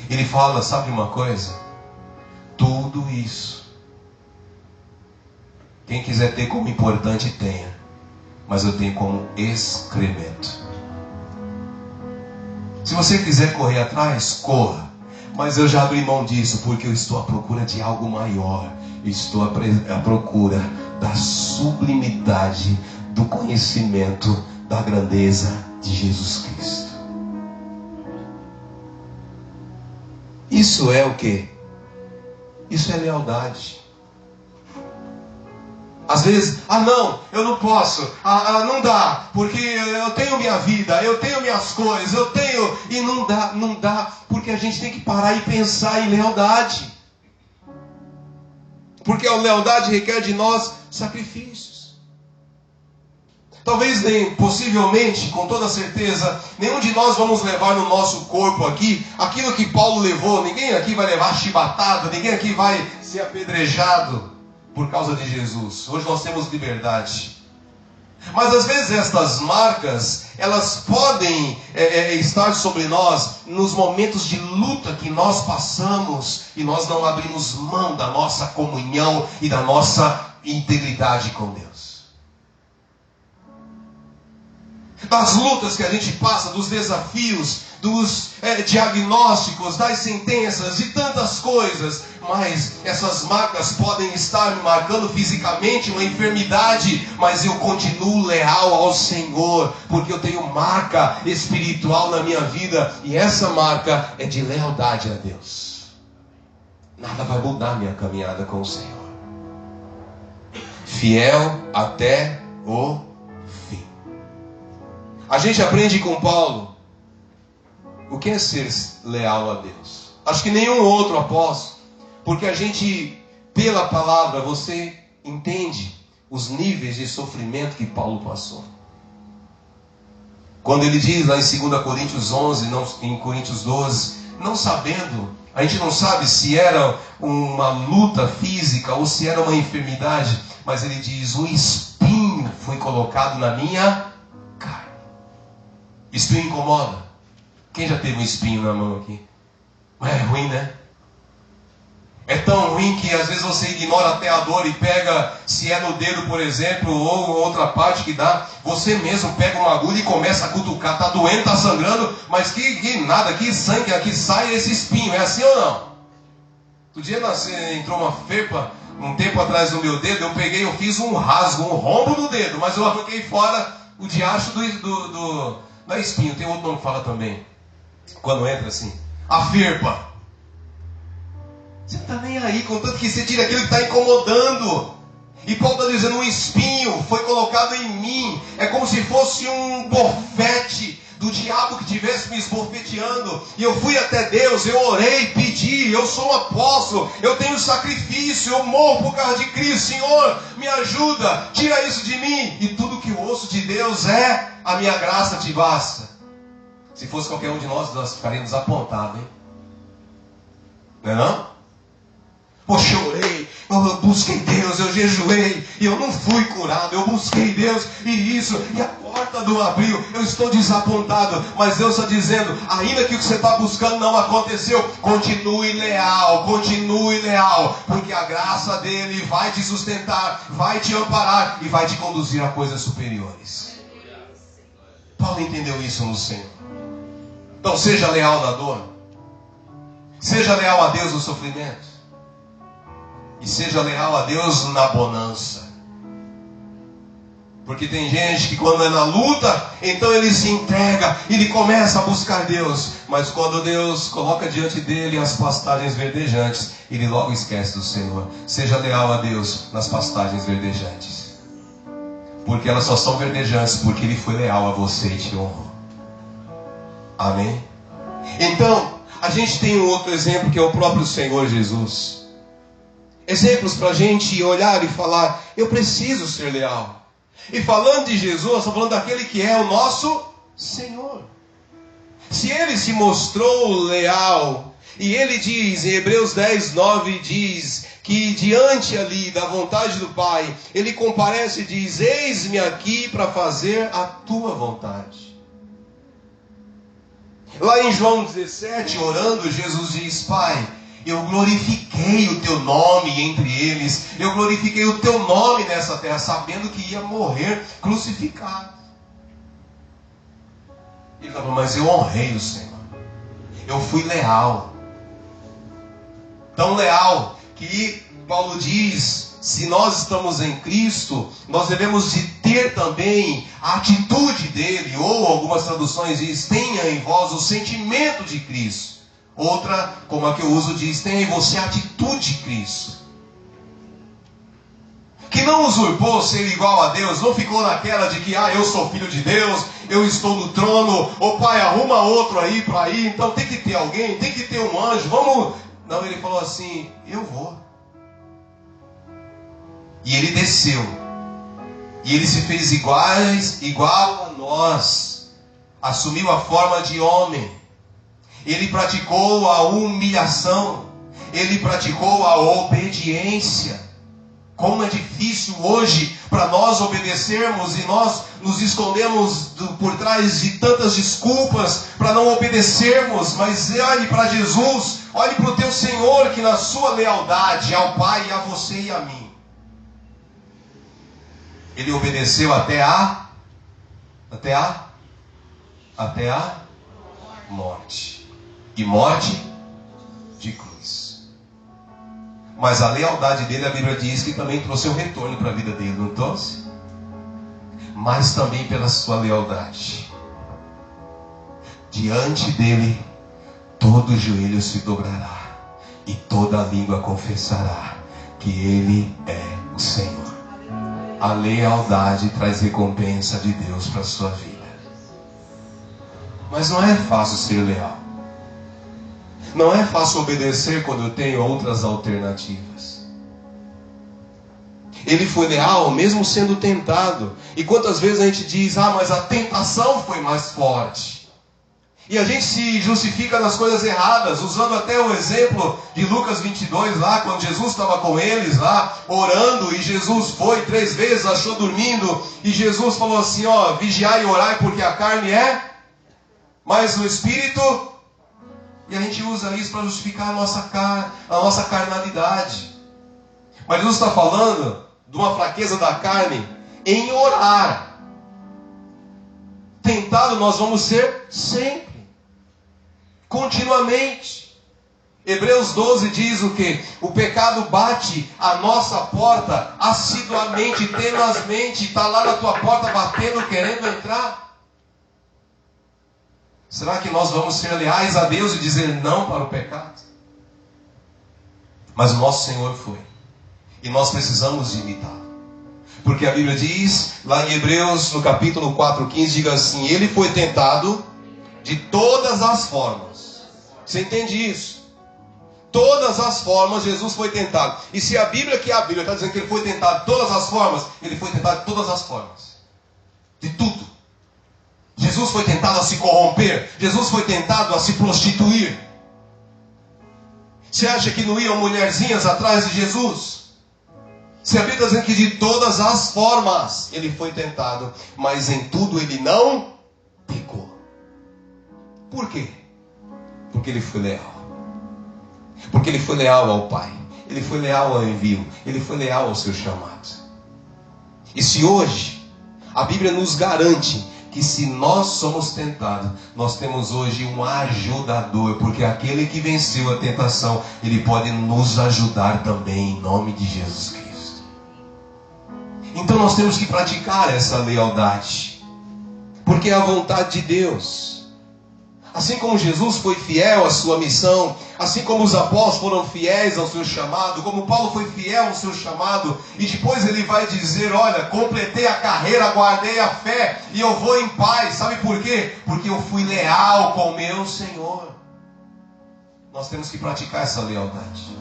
[SPEAKER 1] Ele fala, sabe uma coisa? Tudo isso, quem quiser ter como importante, tenha. Mas eu tenho como excremento. Se você quiser correr atrás, corra. Mas eu já abri mão disso, porque eu estou à procura de algo maior. Eu estou à procura da sublimidade do conhecimento da grandeza de Jesus Cristo. Isso é o quê? Isso é lealdade. Às vezes, não, eu não posso, não dá, porque eu tenho minha vida, eu tenho minhas coisas, e não dá, porque a gente tem que parar e pensar em lealdade. Porque a lealdade requer de nós sacrifícios. Talvez possivelmente, com toda certeza, nenhum de nós vamos levar no nosso corpo aqui aquilo que Paulo levou. Ninguém aqui vai levar chibatada, ninguém aqui vai ser apedrejado por causa de Jesus. Hoje nós temos liberdade. Mas às vezes estas marcas, elas podem estar sobre nós nos momentos de luta que nós passamos e nós não abrimos mão da nossa comunhão e da nossa integridade com Deus. Das lutas que a gente passa, dos desafios, dos diagnósticos, das sentenças e tantas coisas. Mas essas marcas podem estar me marcando fisicamente, uma enfermidade, mas eu continuo leal ao Senhor, porque eu tenho marca espiritual na minha vida, e essa marca é de lealdade a Deus. Nada vai mudar minha caminhada com o Senhor. Fiel até o fim. A gente aprende com Paulo o que é ser leal a Deus. Acho que nenhum outro apóstolo. Porque a gente, pela palavra, você entende os níveis de sofrimento que Paulo passou. Quando ele diz lá em 2 Coríntios 11, em Coríntios 12, não sabendo, a gente não sabe se era uma luta física ou se era uma enfermidade, mas ele diz: um espinho foi colocado na minha carne. Espinho incomoda? Quem já teve um espinho na mão aqui? É ruim, né? É tão ruim que às vezes você ignora até a dor e pega, se é no dedo, por exemplo, ou outra parte que dá, você mesmo pega uma agulha e começa a cutucar. Está doendo, está sangrando, mas que nada, que sangue, aqui sai esse espinho. É assim ou não? Outro dia entrou uma ferpa, um tempo atrás no meu dedo, eu fiz um rasgo, um rombo no dedo, mas eu arranquei fora o diacho não é espinho, tem outro nome que fala também. Quando entra assim, a ferpa. Você não está nem aí, contanto que você tira aquilo que está incomodando. E Paulo está dizendo: um espinho foi colocado em mim. É como se fosse um bofete do diabo que estivesse me esbofeteando. E eu fui até Deus, eu orei, pedi, eu sou um apóstolo, eu tenho sacrifício, eu morro por causa de Cristo. Senhor, me ajuda, tira isso de mim. E tudo que eu ouço de Deus é: a minha graça te basta. Se fosse qualquer um de nós ficaríamos apontados, hein? Não é não? Poxa, eu orei, eu busquei Deus, eu jejuei, e eu não fui curado, eu busquei Deus, e a porta não abriu, eu estou desapontado, mas Deus está dizendo: ainda que o que você está buscando não aconteceu, continue leal, porque a graça dele vai te sustentar, vai te amparar, e vai te conduzir a coisas superiores. Paulo entendeu isso no Senhor. Então seja leal na dor, seja leal a Deus no sofrimento, e seja leal a Deus na bonança. Porque tem gente que quando é na luta, então ele se entrega, ele começa a buscar Deus. Mas quando Deus coloca diante dele as pastagens verdejantes, ele logo esquece do Senhor. Seja leal a Deus nas pastagens verdejantes. Porque elas só são verdejantes porque ele foi leal a você e te honrou. Amém? Então, a gente tem um outro exemplo que é o próprio Senhor Jesus. Exemplos para a gente olhar e falar, eu preciso ser leal. E falando de Jesus, estamos falando daquele que é o nosso Senhor. Se Ele se mostrou leal, e Ele diz, em Hebreus 10, 9, diz que diante ali da vontade do Pai, Ele comparece e diz, eis-me aqui para fazer a tua vontade. Lá em João 17, orando, Jesus diz, Pai, eu glorifiquei o teu nome entre eles. Eu glorifiquei o teu nome nessa terra, sabendo que ia morrer crucificado. Ele falou, mas eu honrei o Senhor. Eu fui leal. Tão leal que Paulo diz, se nós estamos em Cristo, nós devemos de ter também a atitude dele. Ou algumas traduções diz, tenha em vós o sentimento de Cristo. Outra, como a que eu uso, diz, tenha em você a atitude de Cristo. Que não usurpou ser igual a Deus, não ficou naquela de que, eu sou filho de Deus, eu estou no trono, ô Pai, arruma outro aí para ir, então tem que ter alguém, tem que ter um anjo, vamos... Não, ele falou assim, eu vou. E ele desceu. E ele se fez igual a nós. Assumiu a forma de homem. Ele praticou a humilhação. Ele praticou a obediência. Como é difícil hoje para nós obedecermos e nós nos escondemos por trás de tantas desculpas para não obedecermos. Mas olhe para Jesus, olhe para o teu Senhor que na sua lealdade ao Pai, a você e a mim, Ele obedeceu até a morte. E morte de cruz. Mas a lealdade dele, a Bíblia diz que também trouxe um retorno para a vida dele, não trouxe? Mas também pela sua lealdade. Diante dele, todo joelho se dobrará e toda língua confessará que ele é o Senhor. A lealdade traz recompensa de Deus para a sua vida. Mas não é fácil ser leal. Não é fácil obedecer quando eu tenho outras alternativas. Ele foi leal mesmo sendo tentado. E quantas vezes a gente diz, mas a tentação foi mais forte. E a gente se justifica nas coisas erradas, usando até o exemplo de Lucas 22 lá, quando Jesus estava com eles lá, orando, e Jesus foi 3 vezes, achou dormindo, e Jesus falou assim, vigiai e orai, porque a carne é, mas o Espírito... E a gente usa isso para justificar a nossa carnalidade. Mas Jesus está falando de uma fraqueza da carne em orar. Tentado nós vamos ser sempre. Continuamente. Hebreus 12 diz o quê? O pecado bate a nossa porta assiduamente, tenazmente. Está lá na tua porta batendo, querendo entrar. Será que nós vamos ser leais a Deus e dizer não para o pecado? Mas o nosso Senhor foi. E nós precisamos imitá-lo. Porque a Bíblia diz, lá em Hebreus, no capítulo 4:15, diga assim, ele foi tentado de todas as formas. Você entende isso? Todas as formas Jesus foi tentado. E se a Bíblia está dizendo que ele foi tentado de todas as formas, ele foi tentado de todas as formas. De tudo. Jesus foi tentado a se corromper. Jesus foi tentado a se prostituir. Você acha que não iam mulherzinhas atrás de Jesus? Se a Bíblia está dizendo que de todas as formas ele foi tentado, mas em tudo ele não pecou. Por quê? Porque ele foi leal. Porque ele foi leal ao Pai. Ele foi leal ao envio. Ele foi leal ao seu chamado. E se hoje a Bíblia nos garante que se nós somos tentados, nós temos hoje um ajudador, porque aquele que venceu a tentação, ele pode nos ajudar também em nome de Jesus Cristo. Então nós temos que praticar essa lealdade, porque é a vontade de Deus. Assim como Jesus foi fiel à sua missão, assim como os apóstolos foram fiéis ao seu chamado, como Paulo foi fiel ao seu chamado, e depois ele vai dizer, olha, completei a carreira, guardei a fé, e eu vou em paz. Sabe por quê? Porque eu fui leal com o meu Senhor. Nós temos que praticar essa lealdade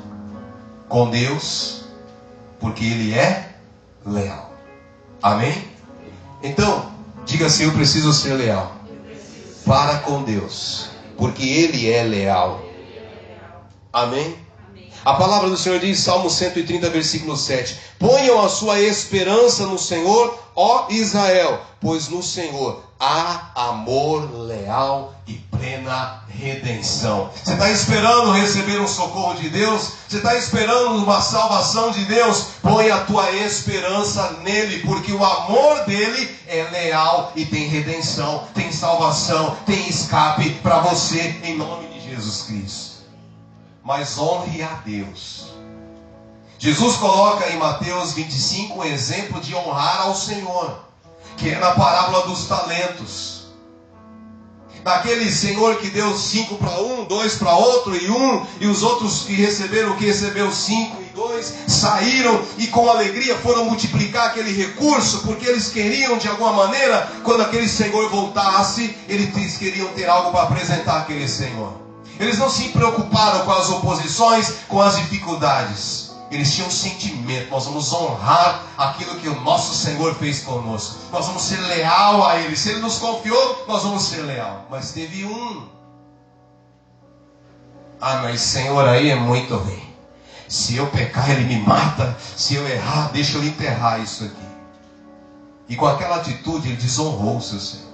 [SPEAKER 1] com Deus, porque Ele é leal. Amém? Então, diga assim, eu preciso ser leal para com Deus, porque Ele é leal. Amém? A palavra do Senhor diz, Salmo 130, versículo 7: ponham a sua esperança no Senhor, ó Israel, pois no Senhor há amor leal e plena redenção. Você está esperando receber um socorro de Deus? Você está esperando uma salvação de Deus? Põe a tua esperança nele, porque o amor dele é leal e tem redenção, tem salvação, tem escape para você, em nome de Jesus Cristo. Mas honre a Deus. Jesus coloca em Mateus 25 um exemplo de honrar ao Senhor, que é na parábola dos talentos. Daquele senhor que deu 5 para um, 2 para outro e os outros que receberam, o que recebeu 5 e 2, saíram e com alegria foram multiplicar aquele recurso, porque eles queriam de alguma maneira, quando aquele senhor voltasse, eles queriam ter algo para apresentar àquele senhor. Eles não se preocuparam com as oposições, com as dificuldades. Eles tinham um sentimento, nós vamos honrar aquilo que o nosso Senhor fez conosco. Nós vamos ser leal a Ele. Se Ele nos confiou, nós vamos ser leal. Mas teve um. Mas Senhor, aí é muito ruim. Se eu pecar, Ele me mata. Se eu errar, deixa eu enterrar isso aqui. E com aquela atitude, ele desonrou o seu Senhor.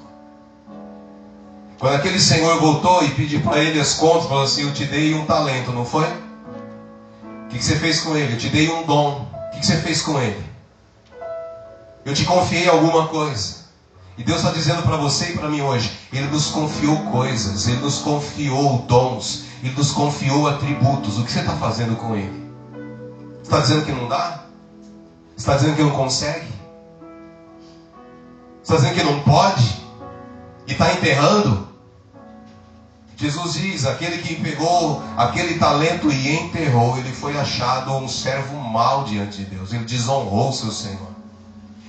[SPEAKER 1] Quando aquele Senhor voltou e pediu para ele as contas, falou assim, eu te dei um talento, não foi? O que você fez com ele? Eu te dei um dom. O que você fez com ele? Eu te confiei alguma coisa. E Deus está dizendo para você e para mim hoje, Ele nos confiou coisas, Ele nos confiou dons, Ele nos confiou atributos. O que você está fazendo com Ele? Você está dizendo que não dá? Você está dizendo que não consegue? Você está dizendo que não pode? E está enterrando? Jesus diz, aquele que pegou aquele talento e enterrou, ele foi achado um servo mau diante de Deus. Ele desonrou o seu Senhor.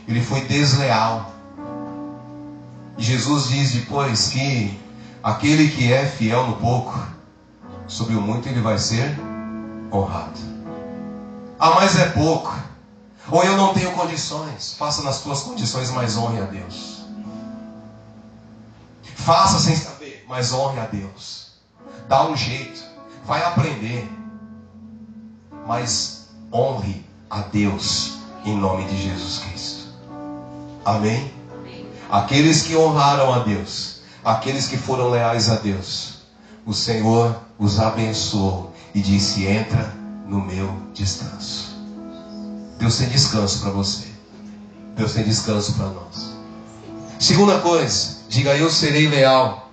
[SPEAKER 1] Ele foi desleal. E Jesus diz depois que aquele que é fiel no pouco, sobre o muito ele vai ser honrado. Mas é pouco. Ou eu não tenho condições. Faça nas tuas condições, mas honre a Deus. Faça sem saber, mas honre a Deus. Dá um jeito, vai aprender, mas honre a Deus em nome de Jesus Cristo. Amém? Aqueles que honraram a Deus, aqueles que foram leais a Deus, o Senhor os abençoou e disse, entra no meu descanso. Deus tem descanso para você. Deus tem descanso para nós. Segunda coisa, diga, eu serei leal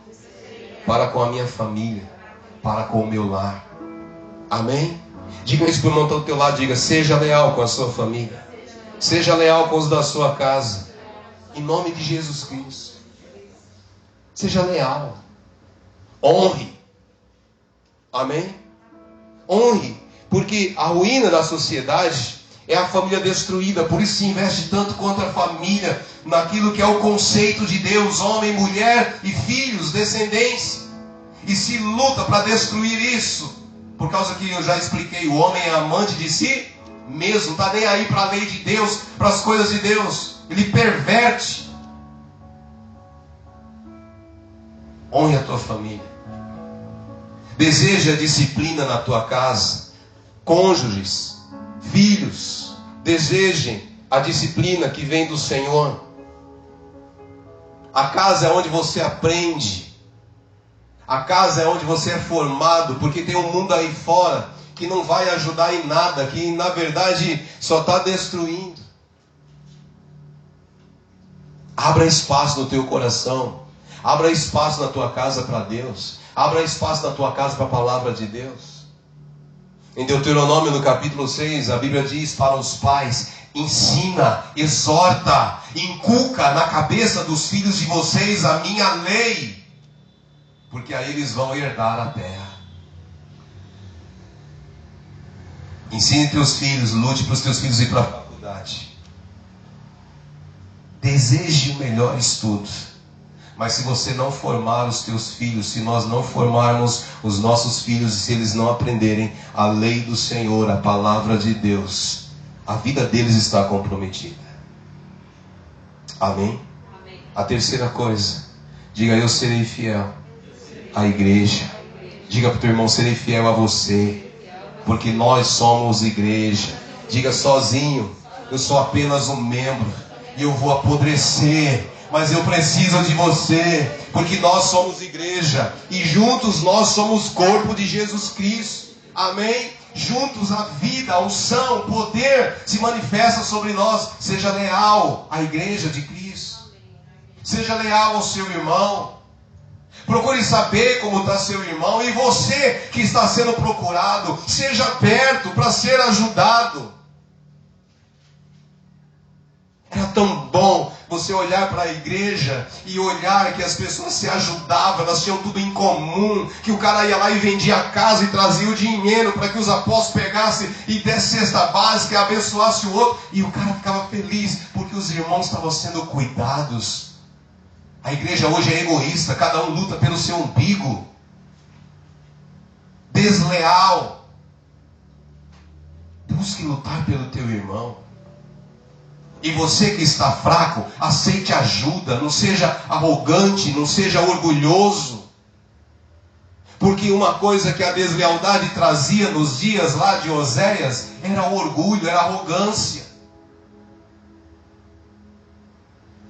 [SPEAKER 1] para com a minha família, para com o meu lar. Amém? Diga isso para o irmão do teu lado, diga, seja leal com a sua família. Seja leal com os da sua casa. Em nome de Jesus Cristo. Seja leal. Honre. Amém? Honre. Porque a ruína da sociedade é a família destruída. Por isso se investe tanto contra a família, naquilo que é o conceito de Deus, homem, mulher e filhos, descendência. E se luta para destruir isso. Por causa que eu já expliquei, o homem é amante de si mesmo, não está nem aí para a lei de Deus, para as coisas de Deus. Ele perverte. Honre a tua família. Deseja disciplina na tua casa. Cônjuges, filhos, desejem a disciplina que vem do Senhor. A casa é onde você aprende. A casa é onde você é formado, porque tem um mundo aí fora que não vai ajudar em nada, que na verdade só está destruindo. Abra espaço no teu coração. Abra espaço na tua casa para Deus. Abra espaço na tua casa para a palavra de Deus. Em Deuteronômio, no capítulo 6, a Bíblia diz para os pais: ensina, exorta, inculca na cabeça dos filhos de vocês a minha lei, porque aí eles vão herdar a terra. Ensine teus filhos, lute para os teus filhos ir para a faculdade. Deseje o melhor estudo. Mas se você não formar os teus filhos, se nós não formarmos os nossos filhos, e se eles não aprenderem a lei do Senhor, a palavra de Deus, a vida deles está comprometida. Amém?
[SPEAKER 2] Amém.
[SPEAKER 1] A terceira coisa, diga: eu serei fiel à igreja. Diga para o teu irmão: serei fiel a você, porque nós somos igreja. Diga: sozinho eu sou apenas um membro e eu vou apodrecer, mas eu preciso de você, porque nós somos igreja e juntos nós somos corpo de Jesus Cristo. Amém? Juntos a vida, a unção, o poder se manifesta sobre nós. Seja leal à igreja de Cristo. Seja leal ao seu irmão. Procure saber como está seu irmão. E você que está sendo procurado, seja aberto para ser ajudado. Era tão bom você olhar para a igreja e olhar que as pessoas se ajudavam, elas tinham tudo em comum, que o cara ia lá e vendia a casa e trazia o dinheiro para que os apóstolos pegassem e desse cesta básica e abençoasse o outro, e o cara ficava feliz porque os irmãos estavam sendo cuidados. A igreja hoje é egoísta, cada um luta pelo seu umbigo, desleal. Busque lutar pelo teu irmão. E você que está fraco, aceite ajuda, não seja arrogante, não seja orgulhoso. Porque uma coisa que a deslealdade trazia nos dias lá de Oséias era o orgulho, era a arrogância.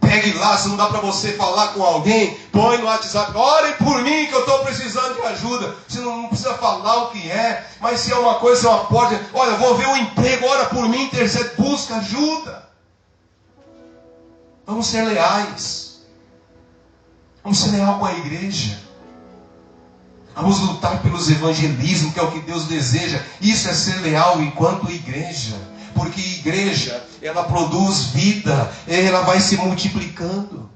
[SPEAKER 1] Pegue lá, se não dá para você falar com alguém, põe no WhatsApp: orem por mim que eu estou precisando de ajuda. Você não precisa falar o que é, mas se é uma coisa, se é uma porta, olha, eu vou ver um emprego, ora por mim, intercede, busca ajuda. Vamos ser leais. Vamos ser leal com a igreja. Vamos lutar pelos evangelismos, que é o que Deus deseja. Isso é ser leal enquanto igreja. Porque igreja, ela produz vida, ela vai se multiplicando.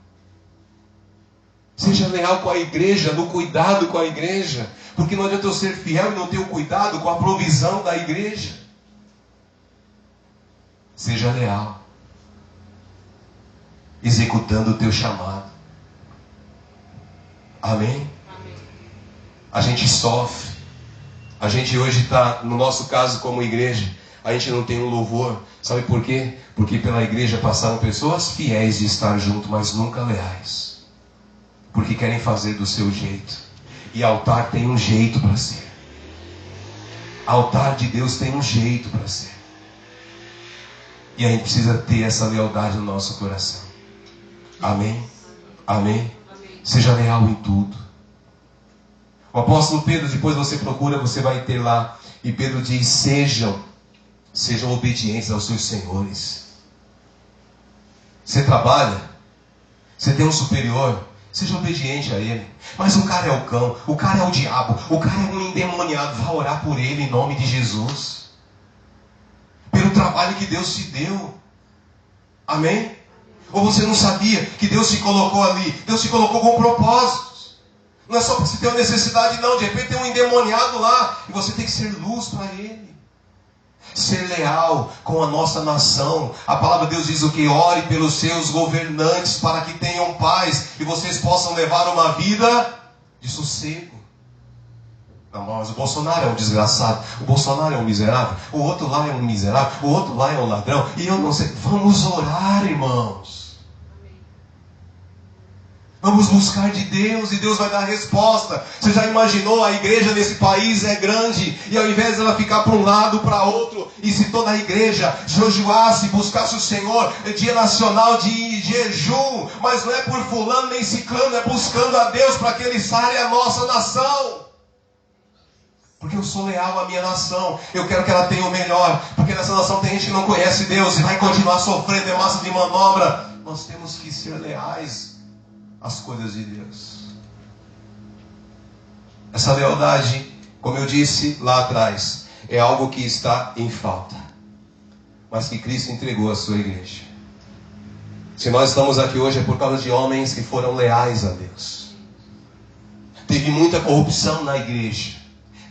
[SPEAKER 1] Seja leal com a igreja, no cuidado com a igreja. Porque não adianta eu ser fiel e não ter o cuidado com a provisão da igreja. Seja leal, executando o teu chamado. Amém?
[SPEAKER 2] Amém.
[SPEAKER 1] A gente sofre. A gente hoje está, no nosso caso como igreja, a gente não tem um louvor. Sabe por quê? Porque pela igreja passaram pessoas fiéis de estar junto, mas nunca leais. Porque querem fazer do seu jeito. E altar tem um jeito para ser. Altar de Deus tem um jeito para ser. E a gente precisa ter essa lealdade no nosso coração. Amém? Amém? Seja leal em tudo. O apóstolo Pedro, depois você procura, você vai ter lá. E Pedro diz: sejam obedientes aos seus senhores. Você trabalha, você tem um superior, seja obediente a ele. Mas o cara é o cão, o cara é o diabo, o cara é um endemoniado. Vá orar por ele em nome de Jesus. Pelo trabalho que Deus te deu. Amém? Ou você não sabia que Deus te colocou ali? Deus te colocou com propósitos. Não é só para você ter uma necessidade, não. De repente tem um endemoniado lá e você tem que ser luz para ele. Ser leal com a nossa nação. A palavra de Deus diz o que? Ore pelos seus governantes para que tenham paz e vocês possam levar uma vida de sossego. Não, mas o Bolsonaro é um desgraçado, o Bolsonaro é um miserável, o outro lá é um miserável, o outro lá é um ladrão, e eu não sei. Vamos orar, irmãos. Vamos buscar de Deus e Deus vai dar resposta. Você já imaginou? A igreja nesse país é grande e ao invés dela ficar para um lado, para outro, e se toda a igreja jejuasse, buscasse o Senhor, é dia nacional de jejum, mas não é por fulano nem ciclano, é buscando a Deus para que Ele sare a nossa nação. Porque eu sou leal à minha nação. Eu quero que ela tenha o melhor. Porque nessa nação tem gente que não conhece Deus e vai continuar sofrendo, é massa de manobra. Nós temos que ser leais às coisas de Deus. Essa lealdade, como eu disse lá atrás, é algo que está em falta, mas que Cristo entregou à sua igreja. Se nós estamos aqui hoje é por causa de homens que foram leais a Deus. Teve muita corrupção na igreja.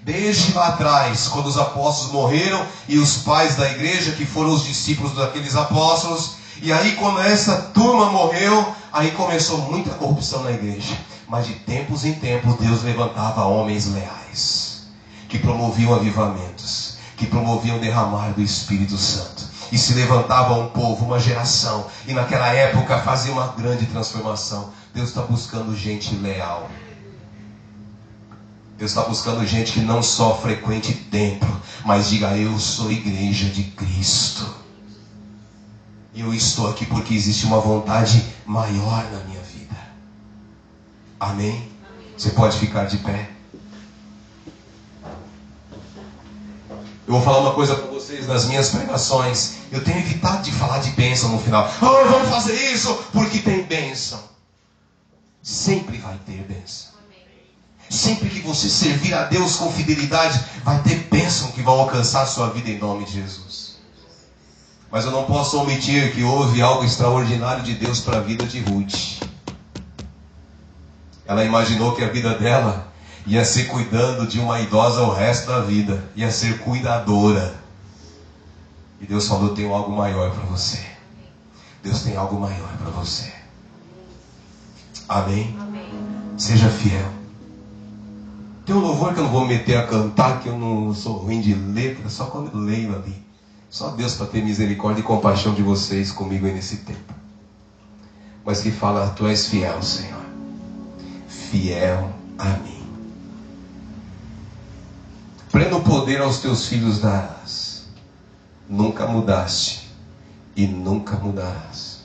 [SPEAKER 1] Desde lá atrás, quando os apóstolos morreram e os pais da igreja, que foram os discípulos daqueles apóstolos, e aí quando essa turma morreu, aí começou muita corrupção na igreja. Mas de tempos em tempos Deus levantava homens leais, que promoviam avivamentos, que promoviam o derramar do Espírito Santo. E se levantava um povo, uma geração, e naquela época fazia uma grande transformação. Deus está buscando gente leal. Deus está buscando gente que não só frequente templo, mas diga: eu sou igreja de Cristo. E eu estou aqui porque existe uma vontade maior na minha vida. Amém? Você pode ficar de pé. Eu vou falar uma coisa para vocês nas minhas pregações. Eu tenho evitado de falar de bênção no final. Oh, vamos fazer isso porque tem bênção. Sempre vai ter bênção. Sempre que você servir a Deus com fidelidade, vai ter bênção que vão alcançar a sua vida em nome de Jesus. Mas eu não posso omitir que houve algo extraordinário de Deus para a vida de Ruth. Ela imaginou que a vida dela ia ser cuidando de uma idosa o resto da vida. Ia ser cuidadora. E Deus falou: tem algo maior para você. Deus tem algo maior para você. Amém? Amém? Seja fiel. Tem um louvor que eu não vou me meter a cantar, que eu não sou ruim de letra, só quando eu leio ali. Só Deus para ter misericórdia e compaixão de vocês comigo aí nesse tempo. Mas que fala: tu és fiel, Senhor. Fiel a mim. Pleno poder aos teus filhos darás. Nunca mudaste e nunca mudarás.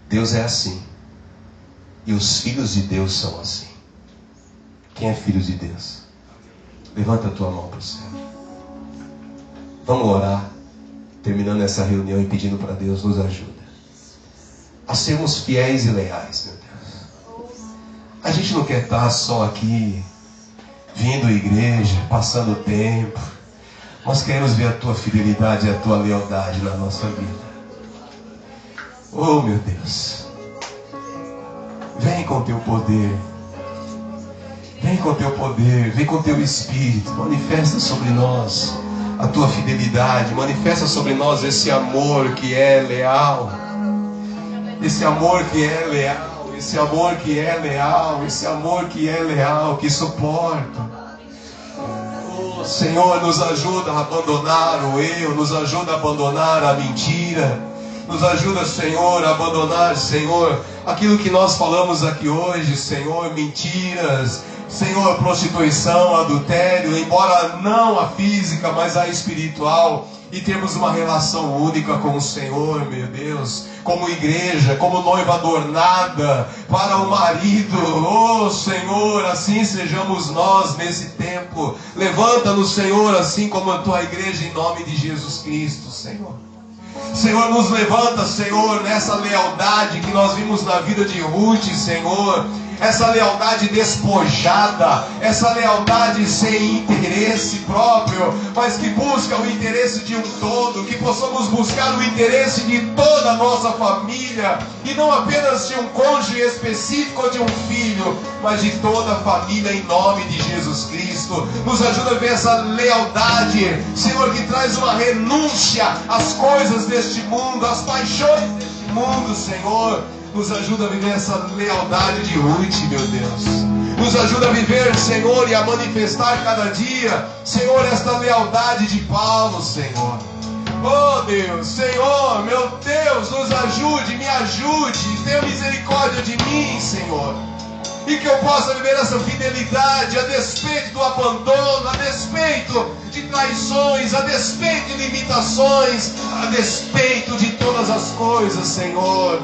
[SPEAKER 1] Deus é assim. E os filhos de Deus são assim. Quem é filho de Deus? Levanta a tua mão para o céu. Vamos orar, terminando essa reunião e pedindo para Deus nos ajuda a sermos fiéis e leais, meu Deus. A gente não quer estar só aqui, vindo à igreja, passando o tempo. Nós queremos ver a tua fidelidade e a tua lealdade na nossa vida. Oh, meu Deus. Vem com o teu poder. Vem com o teu poder, vem com o teu Espírito. Manifesta sobre nós a tua fidelidade. Manifesta sobre nós esse amor que é leal. Esse amor que é leal. Esse amor que é leal. Esse amor que é leal, que suporta. Oh, Senhor, nos ajuda a abandonar o eu. Nos ajuda a abandonar a mentira. Nos ajuda, Senhor, a abandonar, Senhor, aquilo que nós falamos aqui hoje, Senhor, mentiras, Senhor, prostituição, adultério, embora não a física, mas a espiritual, e termos uma relação única com o Senhor, meu Deus, como igreja, como noiva adornada para o marido. Oh, Senhor, assim sejamos nós nesse tempo. Levanta-nos, Senhor, assim como a tua igreja, em nome de Jesus Cristo, Senhor. Senhor, nos levanta, Senhor, nessa lealdade que nós vimos na vida de Ruth, Senhor. Essa lealdade despojada, essa lealdade sem interesse próprio, mas que busca o interesse de um todo, que possamos buscar o interesse de toda a nossa família, e não apenas de um cônjuge específico ou de um filho, mas de toda a família em nome de Jesus Cristo. Nos ajuda a ver essa lealdade, Senhor, que traz uma renúncia às coisas deste mundo, às paixões deste mundo, Senhor. Nos ajuda a viver essa lealdade de Ruth, meu Deus. Nos ajuda a viver, Senhor, e a manifestar cada dia, Senhor, esta lealdade de Paulo, Senhor. Oh, Deus, Senhor, meu Deus, nos ajude, me ajude, tenha misericórdia de mim, Senhor. E que eu possa viver essa fidelidade a despeito do abandono, a despeito de traições, a despeito de limitações, a despeito de todas as coisas, Senhor.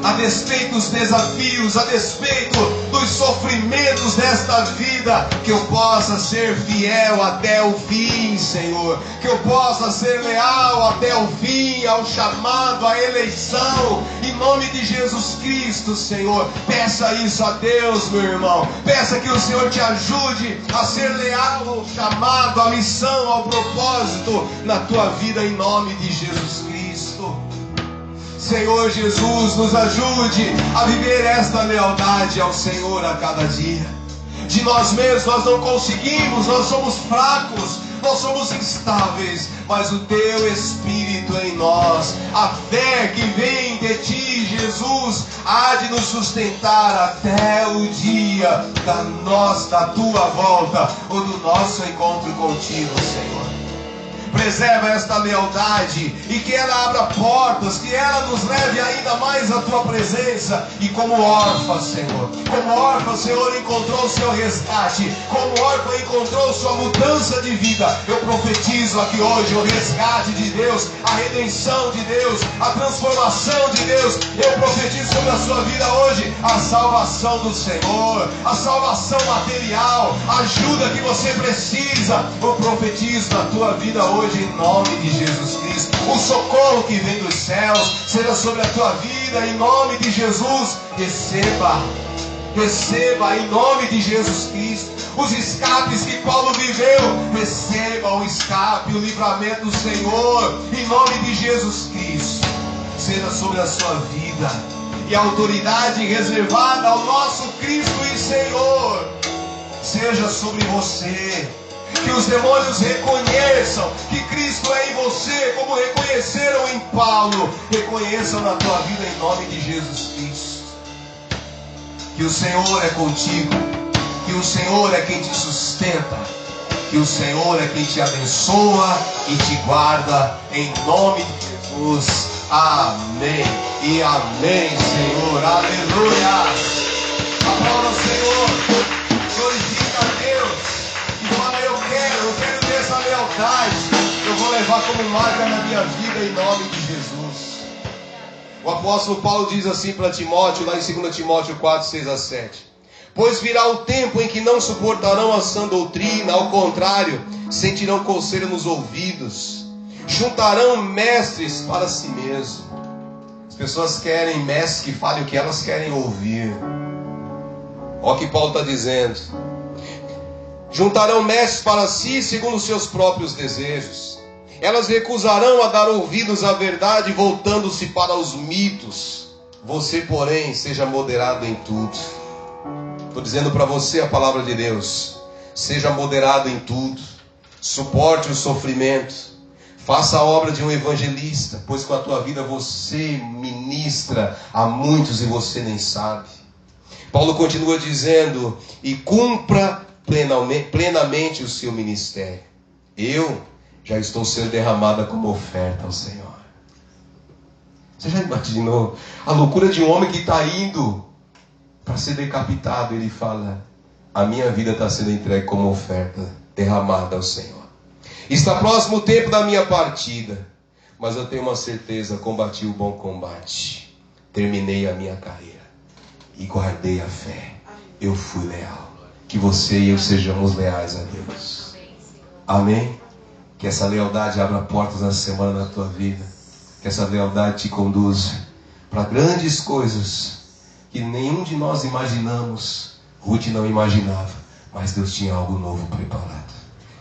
[SPEAKER 1] A despeito dos desafios, a despeito dos sofrimentos desta vida, que eu possa ser fiel até o fim, Senhor, que eu possa ser leal até o fim, ao chamado, à eleição, em nome de Jesus Cristo, Senhor. Peça isso a Deus, meu irmão, peça que o Senhor te ajude a ser leal ao chamado, à missão, ao propósito na tua vida, em nome de Jesus Cristo. Senhor Jesus, nos ajude a viver esta lealdade ao Senhor a cada dia. De nós mesmos nós não conseguimos, nós somos fracos, nós somos instáveis, mas o Teu Espírito em nós, a fé que vem de Ti, Jesus, há de nos sustentar até o dia da Tua volta, ou do nosso encontro contigo, Senhor. Preserva esta lealdade e que ela abra portas, que ela nos leve ainda mais à Tua presença. E como órfã, Senhor, como órfã, o Senhor encontrou o seu resgate, como órfã encontrou sua mudança de vida. Eu profetizo aqui hoje o resgate de Deus, a redenção de Deus, a transformação de Deus. Eu profetizo sobre a sua vida hoje a salvação do Senhor, a salvação material, a ajuda que você precisa. Eu profetizo na tua vida hoje, em nome de Jesus Cristo, o socorro que vem dos céus seja sobre a tua vida, em nome de Jesus. Receba em nome de Jesus Cristo os escapes que Paulo viveu. Receba o escape, o livramento do Senhor, em nome de Jesus Cristo. Seja sobre a sua vida, e a autoridade reservada ao nosso Cristo e Senhor seja sobre você. Que os demônios reconheçam que Cristo é em você, como reconheceram em Paulo. Reconheçam na tua vida, em nome de Jesus Cristo. Que o Senhor é contigo, que o Senhor é quem te sustenta, que o Senhor é quem te abençoa e te guarda, em nome de Jesus. Amém e amém, Senhor. Aleluia. Aplauda o Senhor, glorifica a Deus e fala: eu quero ter essa lealdade, eu vou levar como marca na minha vida, em nome de Jesus. O apóstolo Paulo diz assim para Timóteo, lá em 2 Timóteo 4, 6 a 7: pois virá o tempo em que não suportarão a sã doutrina, ao contrário, sentirão coceira nos ouvidos, juntarão mestres para si mesmo. As pessoas querem mestres que falem o que elas querem ouvir. Olha o que Paulo está dizendo: juntarão mestres para si, segundo os seus próprios desejos. Elas recusarão a dar ouvidos à verdade, voltando-se para os mitos. Você, porém, seja moderado em tudo. Estou dizendo para você a palavra de Deus. Seja moderado em tudo. Suporte o sofrimento. Faça a obra de um evangelista, pois com a tua vida você ministra a muitos e você nem sabe. Paulo continua dizendo: e cumpra plenamente o seu ministério. Eu já estou sendo derramada como oferta ao Senhor. Você já imaginou a loucura de um homem que está indo para ser decapitado? Ele fala: a minha vida está sendo entregue como oferta, derramada ao Senhor. Está próximo o tempo da minha partida, mas eu tenho uma certeza: combati o bom combate, terminei a minha carreira e guardei a fé. Eu fui leal. Que você e eu sejamos leais a Deus. Amém? Que essa lealdade abra portas na semana na tua vida. Que essa lealdade te conduza para grandes coisas que nenhum de nós imaginamos. Ruth não imaginava, mas Deus tinha algo novo preparado.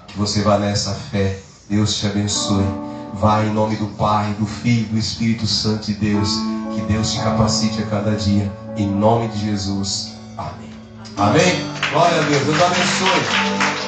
[SPEAKER 1] Que você vá nessa fé. Deus te abençoe. Vá em nome do Pai, do Filho, do Espírito Santo de Deus. Que Deus te capacite a cada dia. Em nome de Jesus. Amém. Amém? Glória a Deus. Deus abençoe.